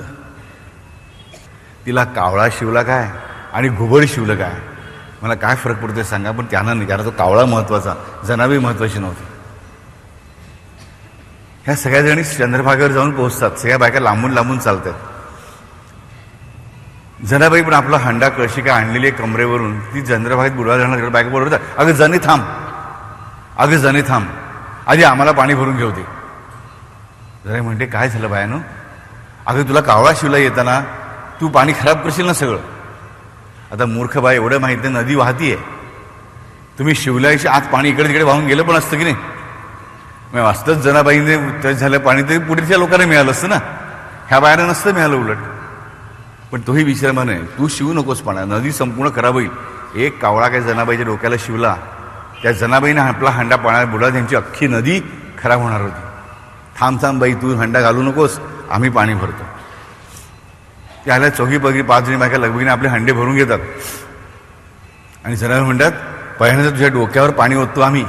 S1: तिला कावळा शिवला काय आणि घुबड शिवलं काय, मला काय फरक पडतोय सांगा. पण त्यांना नाही, कारण तो कावळा महत्वाचा, जनाबाई महत्वाची नव्हती. ह्या सगळ्या जणी चंद्रभागेवर जाऊन पोहोचतात. सगळ्या बायका लांबून लांबून चालतात. जनाबाई पण आपला हंडा कळशी काय आणलेली आहे कमरेवरून, ती चंद्रभागेत बुडवायला जाणार. बायका बरोबर अगं जने थांब, अगं जने थांब, आधी आम्हाला पाणी भरून घेऊ दे. जरा म्हणते काय झालं बायानो, अगं तुला कावळा शिवला येताना तू पाणी खराब करशील ना सगळं. आता मूर्ख बाय, एवढं माहित नाही नदी वाहतीये, तुम्ही शिवल्याशी आत पाणी इकडे तिकडे वाहून गेलं पण असतं की नाही. मग वास्तवच जनाबाईने टच झालं पाणी तरी पुढच्या लोकांना मिळालं असतं ना, ह्या बायानं नसतं मिळालं उलट. पण तोही विचार म्हणे तू शिवू नकोस पाण्या, नदी संपूर्ण खराब होईल. एक कावळा काय जनाबाईच्या डोक्याला शिवला, त्या जनाबाईने आपला हंडा पाण्यात बुडला, त्यांची अख्खी नदी खराब होणार होती. थांब थांब बाई, तू हंडा घालू नकोस, आम्ही पाणी भरतो. त्याला चौघी पगरी 5 जणी बायका लगबगीने आपले हंडे भरून घेतात. आणि जनाबाई म्हणतात पहिल्यांदा तुझ्या डोक्यावर पाणी ओततो आम्ही,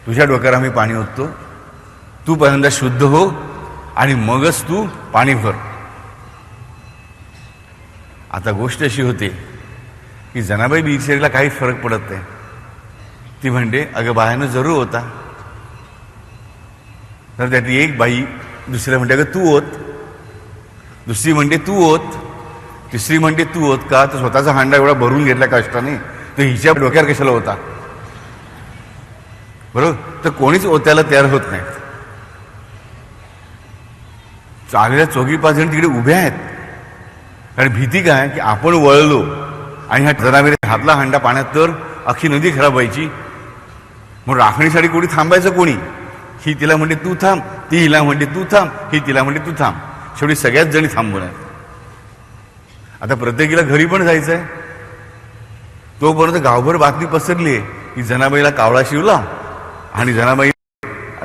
S1: तुझ्या डोक्यावर आम्ही पाणी ओततो, तू पहिल्यांदा शुद्ध हो आणि मगच तू पाणी भर. आता गोष्ट अशी होते की जनाबाई बिचारीला काही फरक पडत नाही. ती म्हणते अगं बायानं जरूर होता. तर त्यातली एक बाई दुसऱ्या म्हणते अगं तू ओत, दुसरी म्हणते तू ओत, तिसरी म्हणते तू ओत का, तर स्वतःचा हांडा एवढा भरून घेतला कष्टाने, तर हिच्या डोक्यावर कशाला होता. बरोबर, तर कोणीच ओत्याला तयार होत नाही. चालेल्या 4-5 जण तिकडे उभ्या आहेत. कारण भीती काय की आपण वळलो आणि ह्या जनाबाईने हातला हंडा पाण्यात तर अख्खी नदी खराब व्हायची. मग राखणीसाठी कोणी थांबायचं कोणी. ही तिला म्हणते तू थांब, ती हिला म्हणते तू थांब, ही तिला म्हणते तू थांब. शेवटी सगळ्याच जणी थांबून आहेत. आता प्रत्येकीला घरी पण जायचं आहे. तोपर्यंत गावभर बातमी पसरली आहे की जनाबाईला कावळा शिवला आणि जनाबाई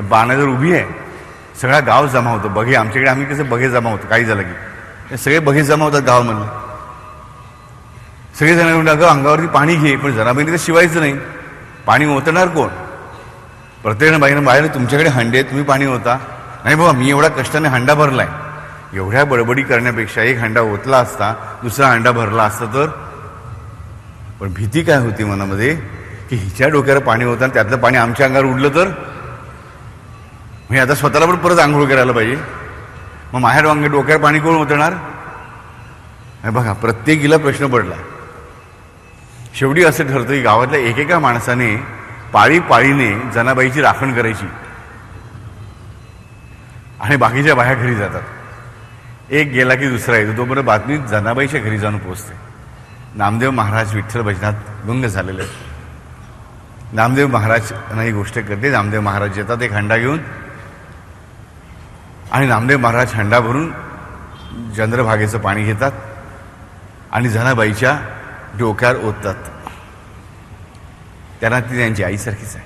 S1: बाणाजवळ उभी आहे. सगळा गाव जमा होतो. बघे आमच्याकडे आम्ही कसं बघे जमा होतो, काही झालं की सगळे बघे जमा होतात गावामधले. सगळे जण म्हणतात अगं अंगावरती पाणी घे, पण जनाबाईने तर शिवायचं नाही, पाणी ओतणार कोण. प्रत्येक बाईनं तुमच्याकडे हंडे, तुम्ही पाणी होता. नाही बाबा, मी एवढा कष्टाने हंडा भरलाय, एवढ्या बडबडी करण्यापेक्षा एक हंडा ओतला असता, दुसरा हंडा भरला असता तर. पण भीती काय होती मनामध्ये की हिच्या डोक्यावर पाणी होतं आणि त्यातलं पाणी आमच्या अंगावर उडलं तर, म्हणजे आता स्वतःला पण परत आंघोळ करायला पाहिजे. मग माझ्या डोक्यावर पाणी कोण ओतणार? बघा, प्रत्येकीला प्रश्न पडला. शेवटी असं ठरतं की गावातल्या एकेका माणसाने पाळीपाळीने जनाबाईची राखण करायची आणि बाकीच्या बाया घरी जातात. एक गेला की दुसरा येतो, तोपर्यंत बातमी जनाबाईच्या घरी जाऊन पोहोचते. नामदेव महाराज विठ्ठल भजनात गुंग झालेले आहेत. नामदेव महाराज ही गोष्ट करते. नामदेव महाराज येतात एक हंडा घेऊन आणि नामदेव महाराज हंडा भरून चंद्रभागेचं पाणी घेतात आणि जनाबाईच्या डोक्यावर ओततात. त्यांना ती त्यांची आईसारखीच आहे.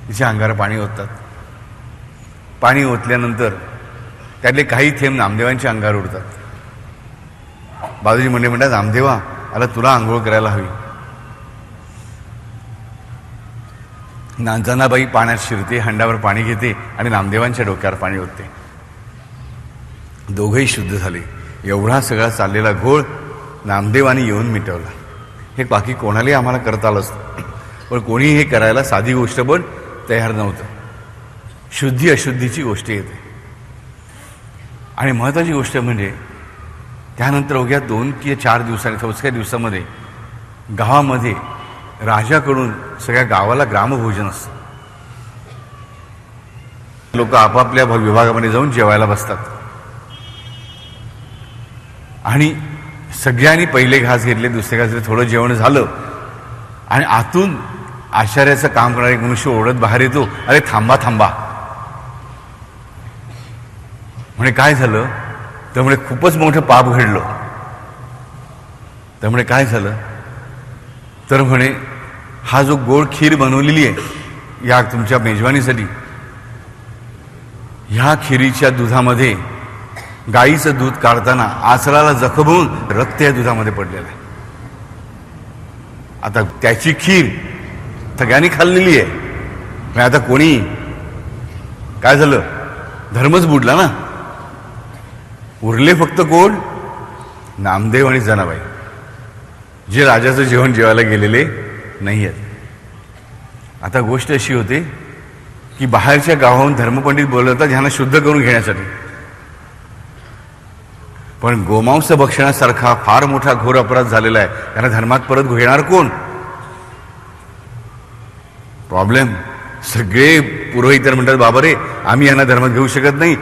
S1: तिच्या अंगावर पाणी ओततात. पाणी ओतल्यानंतर त्यातले काही थेंब नामदेवांच्या अंगावर उडतात. बाजूजी म्हणतात, नामदेवा आता तुला आंघोळ करायला हवी. जनाबाई पाण्यात शिरते, हंडावर पाणी घेते आणि नामदेवांच्या डोक्यावर पाणी ओतते. दोघंही शुद्ध झाले. एवढा सगळा चाललेला घोळ नामदेवानी येऊन मिटवला. हे बाकी कोणालाही आम्हाला करता आलं असतं, पण कोणी हे करायला साधी गोष्ट पण तयार नव्हतं. शुद्धी अशुद्धीची गोष्ट येते. आणि महत्त्वाची गोष्ट म्हणजे त्यानंतर अवघ्या 2 कि 4 दिवसांनी, 4 दिवसामध्ये गावामध्ये राजाकडून सगळ्या गावाला ग्रामभोजन असतं. लोक आपापल्या विभागामध्ये जाऊन जेवायला बसतात आणि सगळ्यांनी पहिले घास घेतले, दुसरे घास घेतले, थोडं जेवण झालं आणि आतून आचार्याचं काम करणारा एक मनुष्य ओढत बाहेर येतो, अरे थांबा थांबा. म्हणे काय झालं? त्यामुळे खूपच मोठं पाप घडलं. त्यामुळे काय झालं तर म्हणे हा जो गोड खीर बनवलेली आहे या तुमच्या मेजवानीसाठी, ह्या खिरीच्या दुधामध्ये गाईचं दूध काढताना आचराला जखम होऊन रक्त या दुधामध्ये पडलेलं आहे. आता त्याची खीर सगळ्यांनी खाल्लेली आहे. पण आता कोणी काय झालं, धर्मच बुडला ना. उरले फक्त कोण? नामदेव आणि जनाबाई, जे राजाचं जेवण जेवायला गेलेले नाही आहेत. आता गोष्ट अशी होते की बाहेरच्या गावाहून धर्मपंडित बोलवतात ह्यांना शुद्ध करून घेण्यासाठी. पण गोमांस भक्षणासारखा फार मोठा घोर अपराध झालेला आहे, त्यांना धर्मात परत घेणार कोण? प्रॉब्लेम. सगळे पुरोहित म्हणतात, बाबा रे आम्ही यांना धर्मात घेऊ शकत नाही.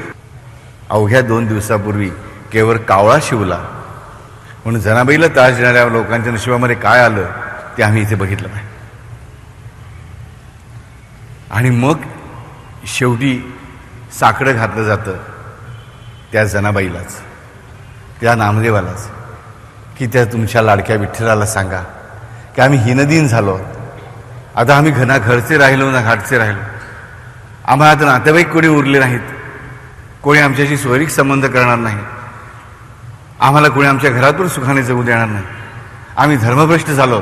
S1: अवघ्या 2 दिवसापूर्वी केवळ कावळा शिवला म्हणून जनाबाईला त्रास देणाऱ्या लोकांच्या नशिबामध्ये काय आलं ते आम्ही इथे बघितलं पाहिजे. आणि मग शेवटी साकडं घातलं जातं त्या जनाबाईलाच, त्या नामदेवालाच, की त्या तुमच्या लाडक्या विठ्ठलाला सांगा की आम्ही हीनदीन झालो, आता आम्ही ना घरचे राहिलो ना घाटचे राहिलो, आम्हाला आता नातेवाईक कोणी उरले नाहीत, कोणी आमच्याशी स्वैरिक संबंध करणार नाही, आम्हाला कोणी आमच्या घरातून सुखाने जगू देणार नाही, आम्ही धर्मभ्रष्ट झालो,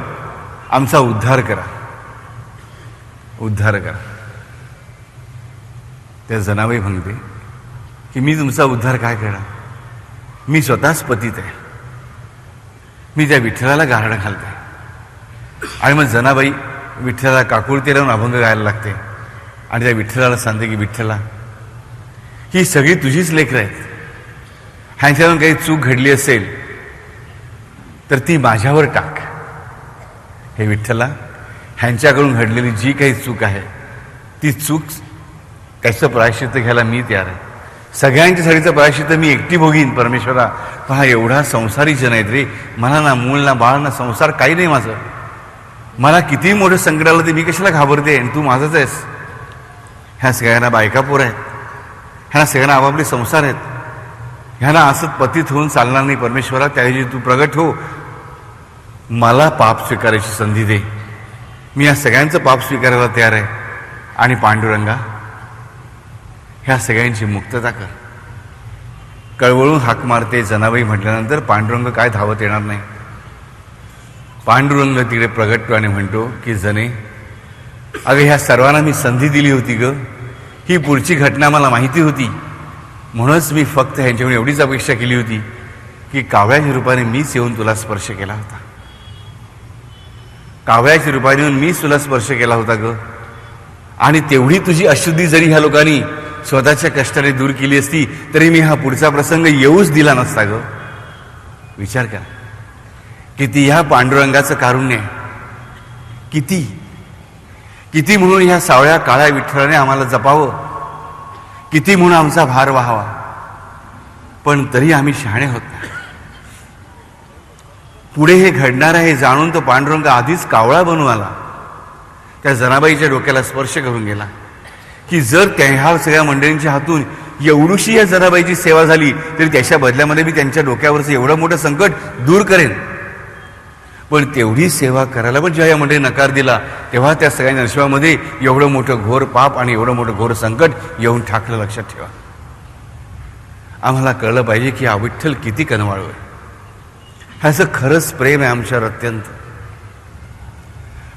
S1: आमचा उद्धार करा, उद्धार करा. त्या जनाबाई म्हणते की मी तुमचा उद्धार काय करा, मी स्वतःच पतित आहे, मी त्या विठ्ठलाला गारडं घालते. आणि मग जनाबाई विठ्ठलाला काकुळते लावून अभंग गायला लागते आणि त्या विठ्ठलाला सांगते की विठ्ठला ही सगळी तुझीच लेकरं आहेत, ह्यांच्यातून काही चूक घडली असेल तर ती माझ्यावर टाक. हे विठ्ठला, ह्यांच्याकडून घडलेली जी काही चूक आहे ती चूक त्याचं प्रायश्चित्त घ्यायला मी तयार आहे. सगळ्यांच्या साडीचं प्रायश्चित्त मी एकटी भोगीन परमेश्वरा. पण हा एवढा संसारी जन आहेत रे, मला ना मूल ना बाळ ना संसार काही नाही माझं. मला कितीही मोठं संकट आलं ते मी कशाला घाबरते, आणि तू माझंच आहेस. ह्या सगळ्यांना बायका पोर आहेत, ह्यांना सगळ्यांना आपापले संसार आहेत, ह्यांना असंच पतित होऊन चालणार नाही परमेश्वरा. त्याऐवजी तू प्रगट हो, मला पाप स्वीकारायची संधी दे. मी या सगळ्यांचं पाप स्वीकारायला तयार आहे. आणि पांडुरंगा, ह्या सगळ्यांची मुक्तता कर. कळवळून हाक मारते जनाबाई म्हटल्यानंतर पांडुरंग काय धावत येणार नाही. पांडुरंग तिकडे प्रगटपणे म्हणतो की जने, अगं ह्या सर्वांना मी संधी दिली होती ग, ही पुढची घटना मला माहिती होती, म्हणूनच मी फक्त ह्यांच्याकडून एवढीच अपेक्षा केली होती की कावळ्याच्या रूपाने मीच येऊन तुला स्पर्श केला होता. कावळ्याच्या रूपाने येऊन मीच तुला स्पर्श केला होता ग. आणि तेवढी तुझी अशुद्धी जरी ह्या लोकांनी स्वतःच्या कष्टाने दूर केली असती तरी मी हा पुढचा प्रसंग येऊच दिला नसता ग. विचार करा किती ह्या पांडुरंगाचं कारुण्य आहे. किती किती म्हणून ह्या सावळ्या काळ्या विठ्ठलाने आम्हाला जपावं, किती म्हणून आमचा भार व्हावा, पण तरी आम्ही शहाणे होत नाही. पुढे हे घडणार आहे जाणून तो पांडुरंग आधीच कावळा बनून आला. त्या जनाबाईच्या डोक्याला स्पर्श करून गेला की जर ह्या सगळ्या मंडळींच्या हातून एवढीशी या जनाबाईची सेवा झाली तरी त्याच्या बदल्यामध्ये मी त्यांच्या डोक्यावरचं एवढं मोठं संकट दूर करेन. पण तेवढी सेवा करायला पण जेव्हा या मंडळी नकार दिला तेव्हा त्या सगळ्या नरशिवामध्ये एवढं मोठं घोर पाप आणि एवढं मोठं घोर संकट येऊन ठाकलं. लक्षात ठेवा. आम्हाला कळलं पाहिजे की हा विठ्ठल किती कनवाळू आहे. ह्याचं खरंच प्रेम आहे आमच्यावर अत्यंत.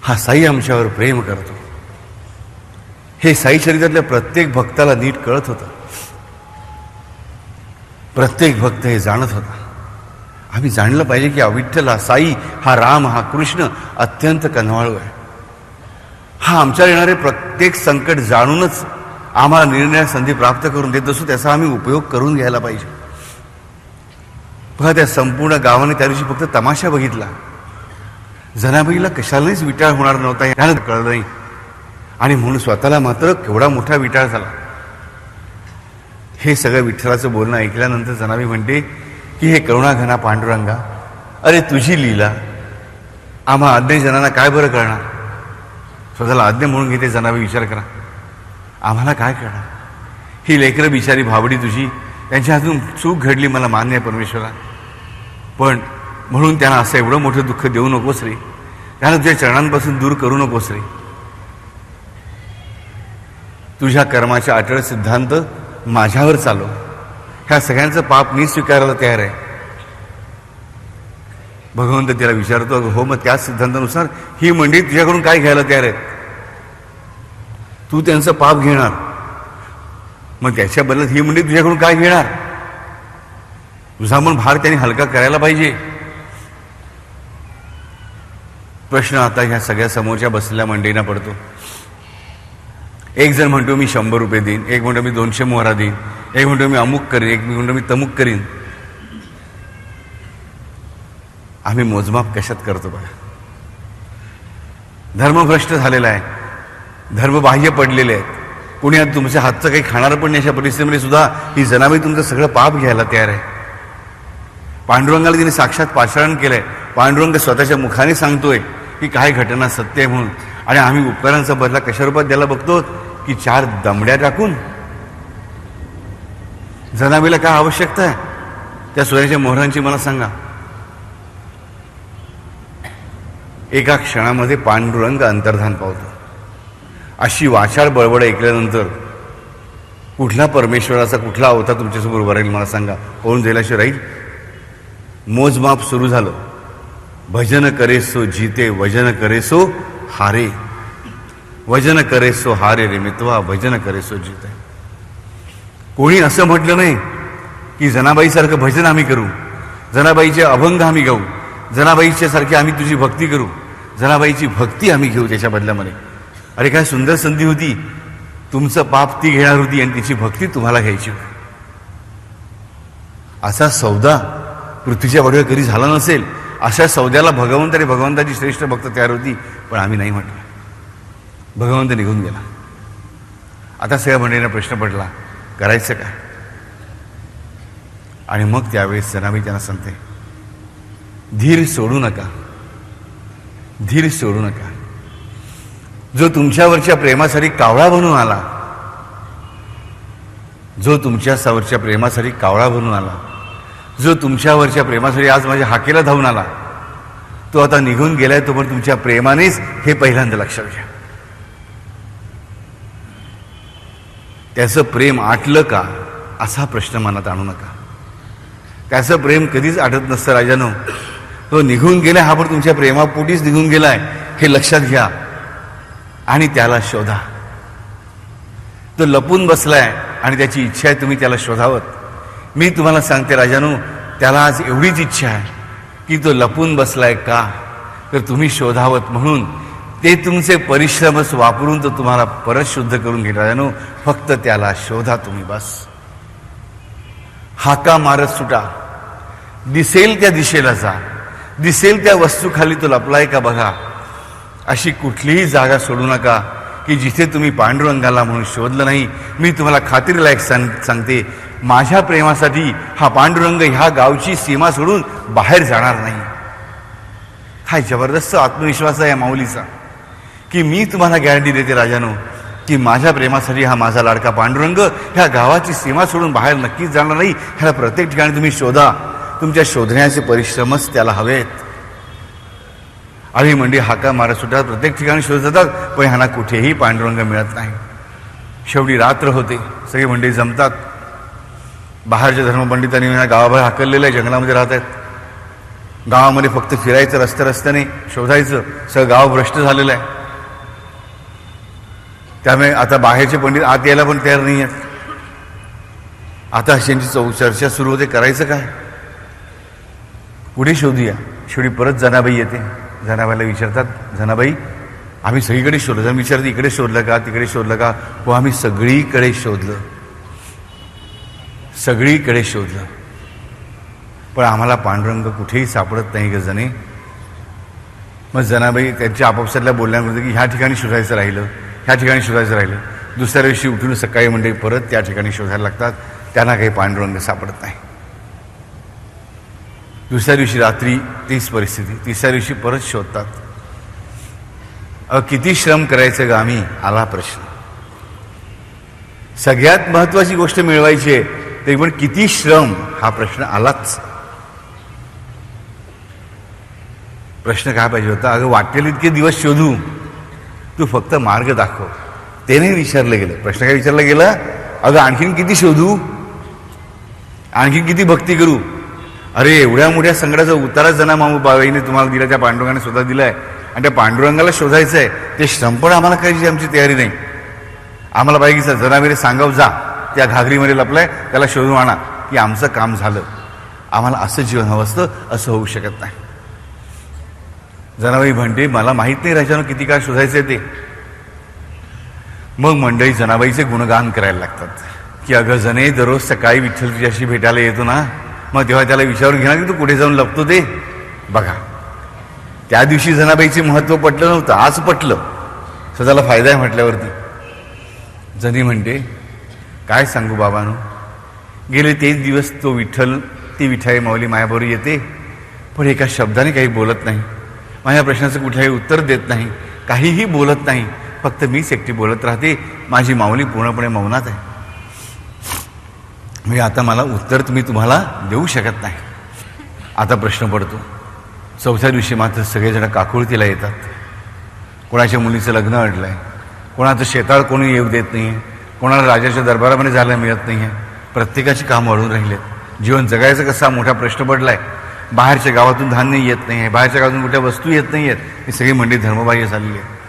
S1: हा साई आमच्यावर प्रेम करतो हे साई चरित्रातल्या प्रत्येक भक्ताला नीट कळत होतं. प्रत्येक भक्त हे जाणत होता. आम्ही जाणलं पाहिजे की हा विठ्ठल, हा साई, हा राम, हा कृष्ण अत्यंत कनवाळू आहे. हा आमच्यावर येणारे प्रत्येक संकट जाणूनच आम्हाला निर्णय संधी प्राप्त करून देत असतो. त्याचा आम्ही उपयोग करून घ्यायला पाहिजे. बघा त्या संपूर्ण गावाने त्या दिवशी फक्त तमाशा बघितला. जनाबाईला कशालाच विटाळ होणार नव्हता याला कळलं नाही आणि म्हणून स्वतःला मात्र केवढा मोठा विटाळ झाला. हे सगळं विठ्ठलाचं बोलणं ऐकल्यानंतर जनाबाई म्हणते की हे करुणाघना पांडुरंगा, अरे तुझी लीला आम्हा आज्ञे जनांना काय बरं करणार. स्वतःला आज्ञा म्हणून घेते जनाबाई. विचार करा आम्हाला काय करणार. ही लेकरं बिचारी भावडी तुझी, त्यांच्या हातून चूक घडली मला मान्य आहे परमेश्वरा, पण म्हणून त्यांना असं एवढं मोठं दुःख देऊ नकोस रे. त्यांना तुझ्या चरणांपासून दूर करू नकोस रे. तुझ्या कर्माच्या अटळ सिद्धांत माझ्यावर चालव. ह्या सगळ्यांचं पाप मी स्वीकारायला तयार आहे. भगवंत तिला विचारतो हो मग त्याच सिद्धांतानुसार ही मंडळी तुझ्याकडून काय घ्यायला तयार आहेत. तू त्यांचं पाप घेणार मग त्याच्या बदल्यात ही मंडळी तुझ्याकडून काय घेणार. तुझा पण भार त्यांनी हलका करायला पाहिजे. प्रश्न आता ह्या सगळ्या समोरच्या बसलेल्या मंडळींना पडतो. एक जण म्हणतो मी 100 रुपये देईन, एक म्हणतो मी 200 मोहरा देईन, एक म्हणतो मी अमुक करीन, एक म्हणतो मी तमुक करीन. आम्ही मोजमाप कशात करतो बघा. धर्मभ्रष्ट झालेला आहे, धर्मबाह्य पडलेले आहेत. कुणी आता तुमच्या हातचं काही खाणार पण नाही. अशा परिस्थितीमध्ये सुद्धा ही जनाबाई तुमचं सगळं पाप घ्यायला तयार आहे. पांडुरंगाला तिने साक्षात पाचारण केलंय. पांडुरंग स्वतःच्या मुखाने सांगतोय की काय घटना सत्य आहे म्हणून, आणि आम्ही उपकारांचा बदला कशा रूपात द्यायला बघतो की 4 दमड्या टाकून. जनाबाईला काय आवश्यकता आहे त्या सोन्याच्या मोहरांची मला सांगा. एका क्षणामध्ये पांडुरंग अंतर्धान पावतो. अशी वाचाळ बळबड ऐकल्यानंतर कुठला परमेश्वराचा कुठला अवतार तुमच्यासमोर उभा राहील मला सांगा. होऊन जाईलाशी राहील. मोजमाप सुरू झालं. भजन करेसो जीते, वजन करेसो हारे. वजन करेसो हारे रे मित्वा, भजन करेसो जीते. कोणी असं म्हटलं नाही की जनाबाईसारखं भजन आम्ही करू, जनाबाईचे अभंग आम्ही गाऊ, जनाबाईच्या सारखी आम्ही तुझी भक्ती करू, जनाबाईची भक्ती आम्ही घेऊ त्याच्या बदल्यामध्ये. अरे काय सुंदर संधी होती. तुमचं पाप ती घेणार होती आणि तिची भक्ती तुम्हाला घ्यायची होती. असा सौदा पृथ्वीच्या वाढीवर कधी झाला नसेल. अशा सौद्याला भगवंत आणि भगवंताची श्रेष्ठ भक्त तयार होती, पण आम्ही नाही म्हटलं. भगवंत निघून गेला. आता सगळ्या मंडळींना प्रश्न पडला करायचं काय. आणि मग त्यावेळेस जनाबाई त्यांना सांगते धीर सोडू नका, धीर सोडू नका. जो तुमच्यावरच्या प्रेमासाठी कावळा बनून आला, जो तुमच्यावरच्या प्रेमासाठी कावळा बनून आला, जो तुमच्यावरच्या प्रेमासाठी आज माझ्या हाकेला धावून आला, तो आता निघून गेलाय. तो पण तुमच्या प्रेमानेच हे पहिल्यांदा लक्षात घ्या. त्याचं प्रेम आटलं का असा प्रश्न मनात आणू नका. त्याचं प्रेम कधीच आटत नसतं राजानो. तो निघून गेलाय, हा पण तुमच्या प्रेमापोटीच निघून गेलाय हे लक्षात घ्या आणि त्याला शोधा. तो लपून बसलाय आणि त्याची इच्छा आहे तुम्ही त्याला शोधावत. मी तुम्हाला सांगते राजानो, त्याला आज एवढीच इच्छा आहे की तो लपून बसलाय का, तर तुम्ही शोधावत म्हणून ते तुमचे परिश्रमच वापरून तो तुम्हाला परत शुद्ध करून घेईल. राजानो, फक्त त्याला शोधा तुम्ही बस. हाका मारत सुटा, दिसेल त्या दिशेला जा, दिसेल त्या वस्तूखाली तो लपलाय का बघा. अशी कुठलीही जागा सोडू नका की जिथे तुम्ही पांडुरंगाला म्हणून शोधलं नाही. मी तुम्हाला खात्रीलायक सांगते, माझ्या प्रेमासाठी हा पांडुरंग ह्या गावची सीमा सोडून बाहेर जाणार नाही. हा जबरदस्त आत्मविश्वास आहे या माऊलीचा, की मी तुम्हाला गॅरंटी देते राजानो, की माझ्या प्रेमासाठी हा माझा लाडका पांडुरंग ह्या गावाची सीमा सोडून बाहेर नक्कीच जाणार नाही. ह्याला प्रत्येक ठिकाणी तुम्ही शोधा. तुमच्या शोधण्याचे परिश्रमच त्याला हवेत. आम्ही म्हणजे हाका मारत सुटतात, प्रत्येक ठिकाणी शोधत जातात, पण ह्यांना कुठेही पांडुरंग मिळत नाही. शेवटी रात्र होते, सगळे मंडळी जमतात. बाहेरच्या धर्मपंडितांनी गावाबाहेर हाकललेलं आहे, जंगलामध्ये राहत आहेत. गावामध्ये फक्त फिरायचं, रस्त्याने शोधायचं. सगळं गाव भ्रष्ट झालेलं आहे. त्यामुळे आता बाहेरचे पंडित आत यायला पण तयार नाही आहेत. आता अशांची चर्चा सुरू होते, करायचं काय, पुढे शोधूया. शेवटी परत जनाबाई येते. जनाबाईला विचारतात, जनाबाई आम्ही सगळीकडे शोधलं. जण विचारते, इकडे शोधलं का, तिकडे शोधलं का. हो, आम्ही सगळीकडे शोधलं, सगळीकडे शोधलं, पण आम्हाला पांडुरंग कुठेही सापडत नाही ग जणे. मग जनाबाई त्यांच्या आपापसातल्या बोलण्यामध्ये की ह्या ठिकाणी शोधायचं राहिलं, ह्या ठिकाणी शोधायचं राहिलं. दुसऱ्या दिवशी उठून सकाळी म्हणजे परत त्या ठिकाणी शोधायला लागतात. त्यांना काही पांडुरंग सापडत नाही. दुसऱ्या दिवशी रात्री तीच परिस्थिती. तिसऱ्या दिवशी परत शोधतात. किती श्रम करायचं ग आम्ही, आला प्रश्न. सगळ्यात महत्वाची गोष्ट मिळवायची आहे, तरी पण किती श्रम, हा प्रश्न आलाच. प्रश्न काय पाहिजे होता, अगं वाटेल इतके दिवस शोधू, तू फक्त मार्ग दाखव. ते नाही विचारलं गेलं. प्रश्न काय विचारला गेला, अगं आणखीन किती शोधू, आणखीन किती भक्ती करू. अरे एवढ्या मोठ्या संकटाचा उतारा जना बाबाईने तुम्हाला दिला, त्या पांडुरंगाने स्वतः दिलाय, आणि त्या पांडुरंगाला शोधायचं आहे. ते श्रम पण आम्हाला करायची आमची तयारी नाही. आम्हाला पाहिजे जनावेरे सांगाव, जा त्या घागरीमध्ये लपलाय, त्याला शोधून आणा, की आमचं काम झालं. आम्हाला असं जीवन हवं असतं, असं होऊ शकत नाही. जनाबाई म्हणते, मला माहित नाही राजानं किती काळ शोधायचं ते. मग मंडळी जनाबाईचे गुणगान करायला लागतात, की अगं जने दररोज सकाळी विठ्ठल तुझ्याशी भेटायला येतो ना, मग तेव्हा त्याला विचारून घेणार की तू कुठे जाऊन लपतो ते. बघा, त्या दिवशी जनाबाईचे महत्व पटलं नव्हतं, आज पटलं. स्वतःला फायदा आहे म्हटल्यावरती. जनी म्हणते, काय सांगू बाबांनो, गेले 3 दिवस तो विठ्ठल, ती विठाई माऊली मायाबरोबर येते, पण एका शब्दाने काही बोलत नाही. माझ्या प्रश्नाचं कुठल्याही उत्तर देत नाही, काहीही बोलत नाही. फक्त मीच एकटी बोलत राहते. माझी माऊली पूर्णपणे मौनात आहे. म्हणजे आता मला उत्तर तुम्हाला देऊ शकत नाही. आता प्रश्न पडतो. 4थ्या दिवशी मात्र सगळेजण काकुळतीला येतात. कोणाच्या मुलीचं लग्न अडलंय, कोणाचं शेताळ कोणी येऊ देत नाही आहे, कोणाला राजाच्या दरबारामध्ये जायला मिळत नाही आहे. प्रत्येकाची कामं वाढून राहिलेत. जीवन जगायचं कसा मोठा प्रश्न पडलाय. बाहेरच्या गावातून धान्य येत नाही आहे, बाहेरच्या गावातून कुठल्या वस्तू येत नाही आहेत. ही सगळी मंडळी धर्मबाह्य झालेली आहे.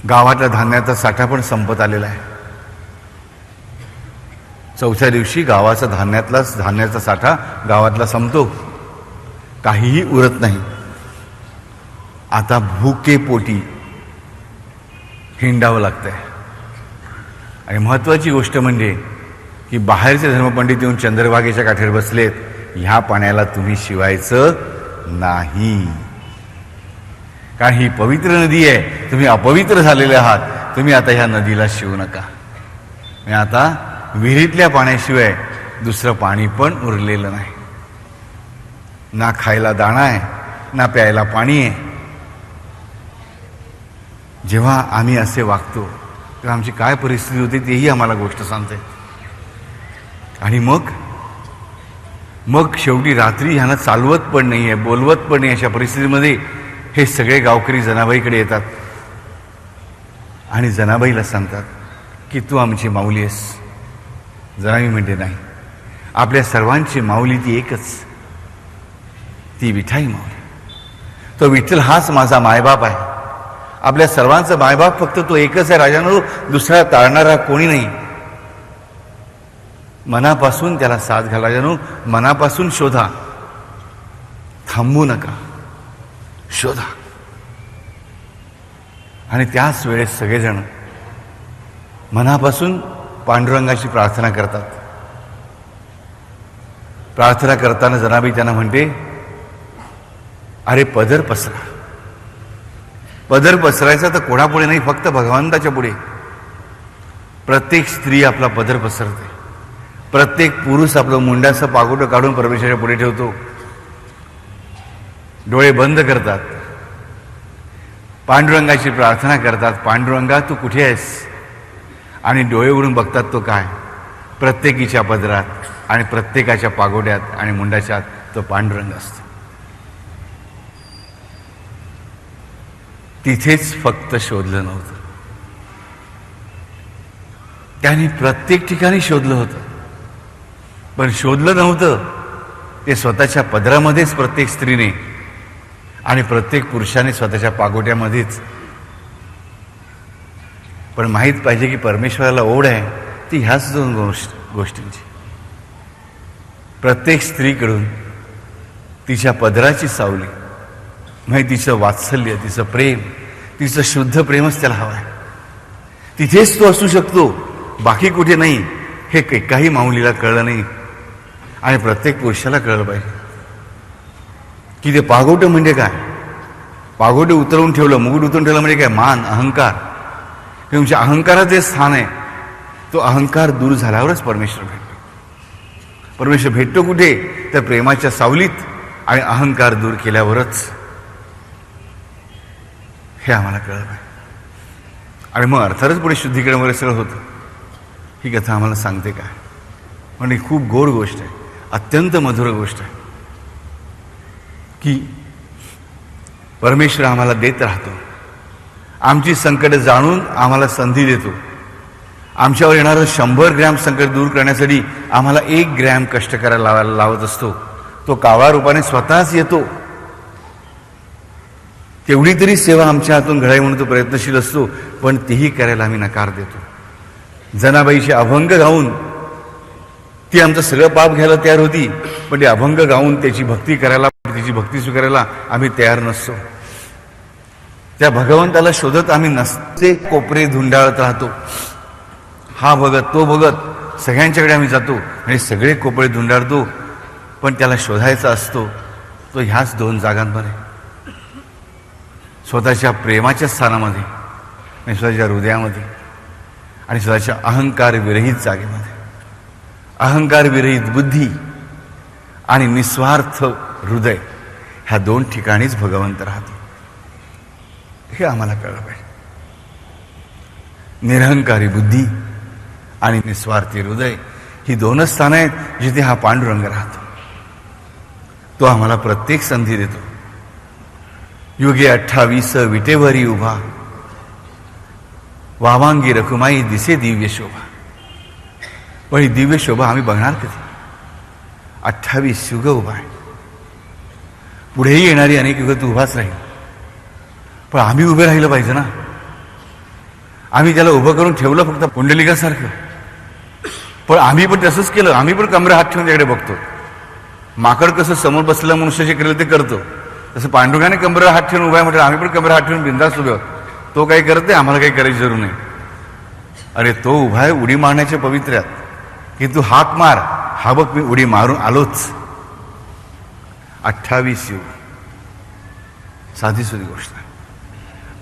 S1: गावातल्या धान्याचा साठा पण संपत आलेला आहे. 4थ्या दिवशी गावाचा धान्याचा साठा गावातला संपतो, काहीही उरत नाही. आता भुके पोटी हिंडावं लागतंय. आणि महत्वाची गोष्ट म्हणजे की बाहेरचे धर्मपंडित येऊन चंद्रभागेच्या काठेवर बसलेत. ह्या पाण्याला तुम्ही शिवायचं नाही, कारण ही पवित्र नदी आहे. तुम्ही अपवित्र झालेले आहात. तुम्ही आता ह्या नदीला शिवू नका. मी आता विहिरीतल्या पाण्याशिवाय दुसरं पाणी पण उरलेलं नाही. ना खायला दाणा आहे, ना प्यायला पाणी आहे. जेव्हा आम्ही असे वागतो तेव्हा आमची काय परिस्थिती होती तेही आम्हाला गोष्ट सांगते. आणि मग शेवटी रात्री ह्यांना चालवत पण नाही आहे, बोलवत पण नाही. अशा परिस्थितीमध्ये हे सगळे गावकरी जनाबाईकडे येतात आणि जनाबाईला सांगतात की तू आमची माऊली आहेस. जनाबाई म्हणते, नाही, आपल्या सर्वांची माऊली ती एकच, ती विठाई माऊली. तो विठ्ठल हाच माझा मायबाप आहे. आपल्या सर्वांचा मायबाप फक्त तो एकच आहे राजानो, दुसरा ताळणारा कोणी नाही. मनापासून त्याला साथ घाला. जणू मनापासून शोधा, थांबू नका, शोधा. आणि त्याच वेळेस सगळेजण मनापासून पांडुरंगाची प्रार्थना करतात. प्रार्थना करताना जनाबाई त्यांना म्हणते, अरे पदर पसरा. पदर पसरायचा तर कोणापुढे नाही, फक्त भगवंताच्या पुढे. प्रत्येक स्त्री आपला पदर पसरते, प्रत्येक पुरुष आपलं मुंडाचं पागोटं काढून परमेश्वराच्या पुढे ठेवतो. डोळे बंद करतात, पांडुरंगाची प्रार्थना करतात, पांडुरंगा तू कुठे आहेस? आणि डोळे उघडून बघतात तो काय? प्रत्येकीच्या पदरात आणि प्रत्येकाच्या पागोड्यात आणि मुंडाच्यात तो पांडुरंग असतो. तिथेच फक्त शोधलं नव्हतं, त्यांनी प्रत्येक ठिकाणी शोधलं होतं, पण शोधलं नव्हतं ते स्वतःच्या पदरामध्येच प्रत्येक स्त्रीने आणि प्रत्येक पुरुषाने स्वतःच्या पागोट्यामध्येच. पण माहीत पाहिजे की परमेश्वराला ओढ आहे ती ह्याच दोन गोष्टींची. प्रत्येक स्त्रीकडून तिच्या पदराची सावली, म्हणजे तिचं वात्सल्य, तिचं प्रेम, तिचं शुद्ध प्रेमच त्याला हवं आहे. तिथेच तो असू शकतो, बाकी कुठे नाही. हे काही माऊलीला कळलं नाही आणि प्रत्येक पुरुषाला कळलं पाहिजे की ते पागोटं म्हणजे काय. पागोटे उतरवून ठेवलं, मुकुट उतरवून ठेवलं म्हणजे काय? मान, अहंकार. हे तुमच्या अहंकाराचे स्थान आहे. तो अहंकार दूर झाल्यावरच परमेश्वर भेटतो. परमेश्वर भेटतो कुठे? तर प्रेमाच्या सावलीत, आणि अहंकार दूर केल्यावरच. हे आम्हाला कळलं पाहिजे. आणि मग अर्थातच पुढे शुद्धीकरण वगैरे सगळं होतं. ही कथा आम्हाला सांगते काय? म्हणजे खूप गोड गोष्ट आहे, अत्यंत मधुर गोष्ट आहे की परमेश्वर आम्हाला देत राहतो. आमची संकट जाणून आम्हाला संधी देतो. आमच्यावर येणारं 100 ग्रॅम संकट दूर करण्यासाठी आम्हाला 1 ग्रॅम कष्ट करायला लावत असतो. तो कावळा रूपाने स्वतःच येतो. तेवढी तरी सेवा आमच्या हातून घडावी म्हणून तो प्रयत्नशील असतो, पण तीही करायला आम्ही नकार देतो. जनाबाईचे अभंग गाऊन ती आमचं सगळं पाप घ्यायला तयार होती, पण ते अभंग गाऊन त्याची भक्ती करायला, तिची भक्ती स्वीकारायला आम्ही तयार नसतो. त्या भगवंताला शोधत आम्ही नसते कोपरे धुंडाळत राहतो. हा भगत, तो भगत, सगळ्यांच्याकडे आम्ही जातो आणि सगळे कोपरे धुंडाळतो, पण त्याला शोधायचा असतो तो ह्याच 2 जागांमध्ये, स्वतःच्या प्रेमाच्या स्थानामध्ये आणि स्वतःच्या हृदयामध्ये आणि स्वतःच्या अहंकार विरहित जागेमध्ये. अहंकार विरहित बुद्धी आणि निस्वार्थ हृदय, ह्या 2 ठिकाणीच भगवंत राहतो. हे आम्हाला कळलं पाहिजे. निरहंकारी बुद्धी आणि निस्वार्थी हृदय ही 2च स्थानं आहेत जिथे हा पांडुरंग राहतो. तो आम्हाला प्रत्येक संधी देतो. युगे 28 विटेवरी उभा, वामांगी रखुमाई दिसे दिव्य शोभा. पण ही दिव्य शोभा आम्ही बघणार कधी? 28 युग उभा आहे. पुढेही येणारी अनेक युग तू उभाच राहील, पण आम्ही उभे राहिलं पाहिजे ना. आम्ही त्याला उभं करून ठेवलं फक्त पुंडलिकासारखं, पण आम्ही पण तसंच केलं. आम्ही पण कमरे हात ठेवून त्याकडे बघतो. माकड कसं समोर बसलेल्या मनुष्याचे केलं ते करतो, तसं पांडुरंगाने कमरेला हात ठेवून उभा आहे म्हटलं आम्ही पण कमरेला हात ठेवून बिंदास उभे आहोत. तो काही करत नाही, आम्हाला काही करायची जरूर नाही. अरे तो उभा आहे उडी मारण्याच्या पवित्र्यात, की तू हाक मार, हा बघ मी उडी मारून आलोच. 28 युग साधी सुधी गोष्ट आहे,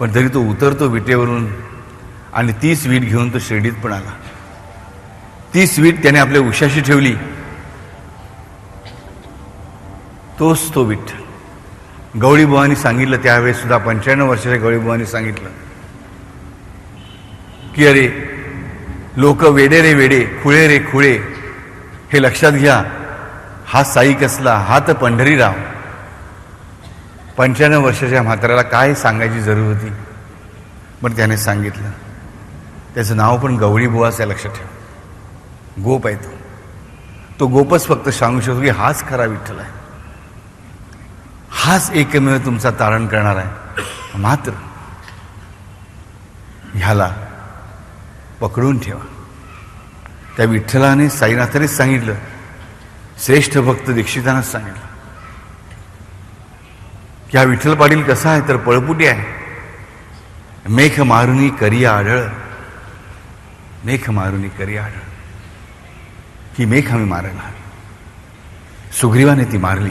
S1: पण तरी तो उतरतो विटेवरून आणि 30 वीट घेऊन तो शिर्डीत पण आला. 30 वीट त्याने आपल्या उशाशी ठेवली. तोच तो विठ्ठल. गवळीबुवांनी सांगितलं त्यावेळेस सुद्धा, 95 वर्षाच्या गवळीबुवांनी सांगितलं की अरे लोक वेडे रे वेडे, खुळे रे खुळे, हे लक्षात घ्या. हा साई कसला, हा तर पंढरीराव. 95 वर्षाच्या म्हाताऱ्याला काय सांगायची जरूर होती, पण त्याने सांगितलं. त्याचं नाव पण गवळीबुवाच आहे, लक्षात ठेव. गोप आहे तो. तो गोपच फक्त सांगू शकतो की हाच खरा विठ्ठल आहे, हाच एकमेव तुमचा तारण करणार आहे. मात्र ह्याला पकडून ठेवा, त्या विठ्ठलाने साईनाथानेच सांगितलं, श्रेष्ठ भक्त दीक्षितांनाच सांगितलं की हा विठ्ठल पाटील कसा आहे तर पळपुटी आहे. मेघ मारुनी करिया आढळ, मेघ मारुनी करिया आढळ. ही मेघ आम्ही मारायला हवी. सुग्रीवाने ती मारली,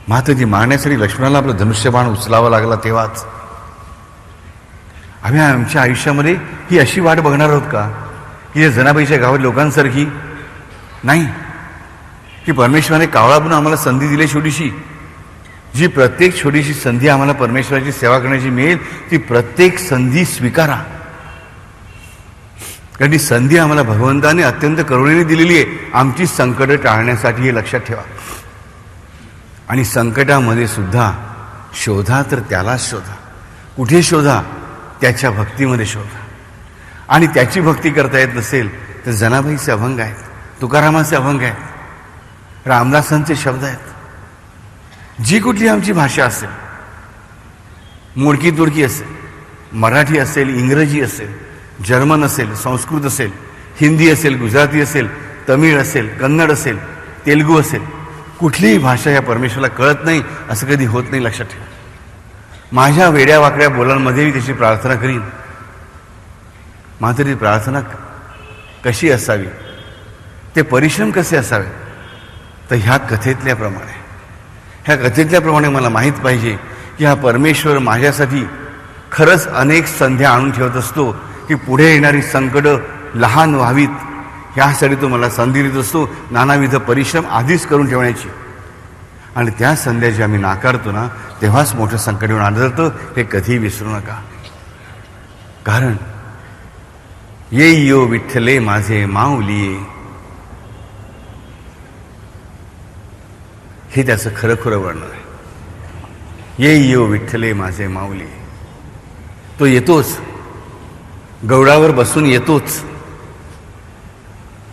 S1: मात्र ती मारण्यासाठी लक्ष्मणाला आपलं धनुष्यबाण उचलावं लागला. तेव्हाच आम्ही आमच्या आयुष्यामध्ये ही अशी वाट बघणार आहोत का की या जनाबाईच्या गावात लोकांसारखी नाही, की परमेश्वराने कावळापून आम्हाला संधी दिली छोटीशी. जी प्रत्येक छोटीशी संधी आम्हाला परमेश्वराची सेवा करण्याची मिळेल ती प्रत्येक संधी स्वीकारा, कारण ती संधी आम्हाला भगवंताने अत्यंत करुणेने दिलेली आहे आमची संकट टाळण्यासाठी. हे लक्षात ठेवा. आणि संकटामध्ये सुद्धा शोधा तर त्यालाच शोधा. कुठे शोधा? त्याच्या भक्तीमध्ये शोधा. आणि त्याची भक्ती करता येत नसेल तर जनाबाईचे अभंग आहेत, तुकारामाचे अभंग आहेत, रामदासांचे शब्द आहेत. जी कुठली आमची भाषा असेल, मोडकी तोडकी असेल, मराठी असेल, इंग्रजी असेल, जर्मन असेल, संस्कृत असेल, हिंदी असेल, गुजराती असेल, तमिळ असेल, कन्नड असेल, तेलुगू असेल, कुठलीही भाषा या परमेश्वराला कळत नाही असं कधी होत नाही. लक्षात ठेवा. माझ्या वेड्या वाकड्या बोलांमध्येही त्याची प्रार्थना करीन, मात्र ती प्रार्थना कशी असावी, ते परिश्रम कसे असावे, तर ह्या कथेतल्याप्रमाणे, ह्या कथेतल्याप्रमाणे मला माहीत पाहिजे की हा परमेश्वर माझ्यासाठी खरंच अनेक संध्या आणून ठेवत असतो, की पुढे येणारी संकटं लहान व्हावीत ह्यासाठी तो मला संधी देत असतो, नानाविध परिश्रम आधीच करून ठेवण्याची. आणि त्या संध्या जे आम्ही नाकारतो ना, तेव्हाच मोठं संकट येऊन आढळतं. हे कधीही विसरू नका. कारण ये यो विठ्ठले माझे माऊली, हे त्याचं खरं खरं वर्णन आहे. ये यो विठ्ठले माझे माऊली. तो येतोच, गौडावर बसून येतोच,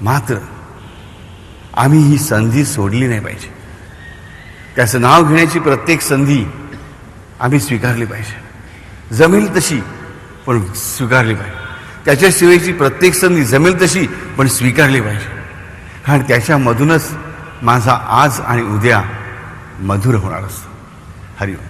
S1: मात्र आम्ही ही संधी सोडली नाही पाहिजे. त्याचं नाव घेण्याची प्रत्येक संधी आम्ही स्वीकारली पाहिजे. जमेल तशी पण स्वीकारली पाहिजे. त्याच्याशिवायची प्रत्येक संधी जमेल तशी पण स्वीकारली पाहिजे, कारण त्याच्यामधूनच माझा आज आणि उद्या मधुर होणार असतो. हरिओम.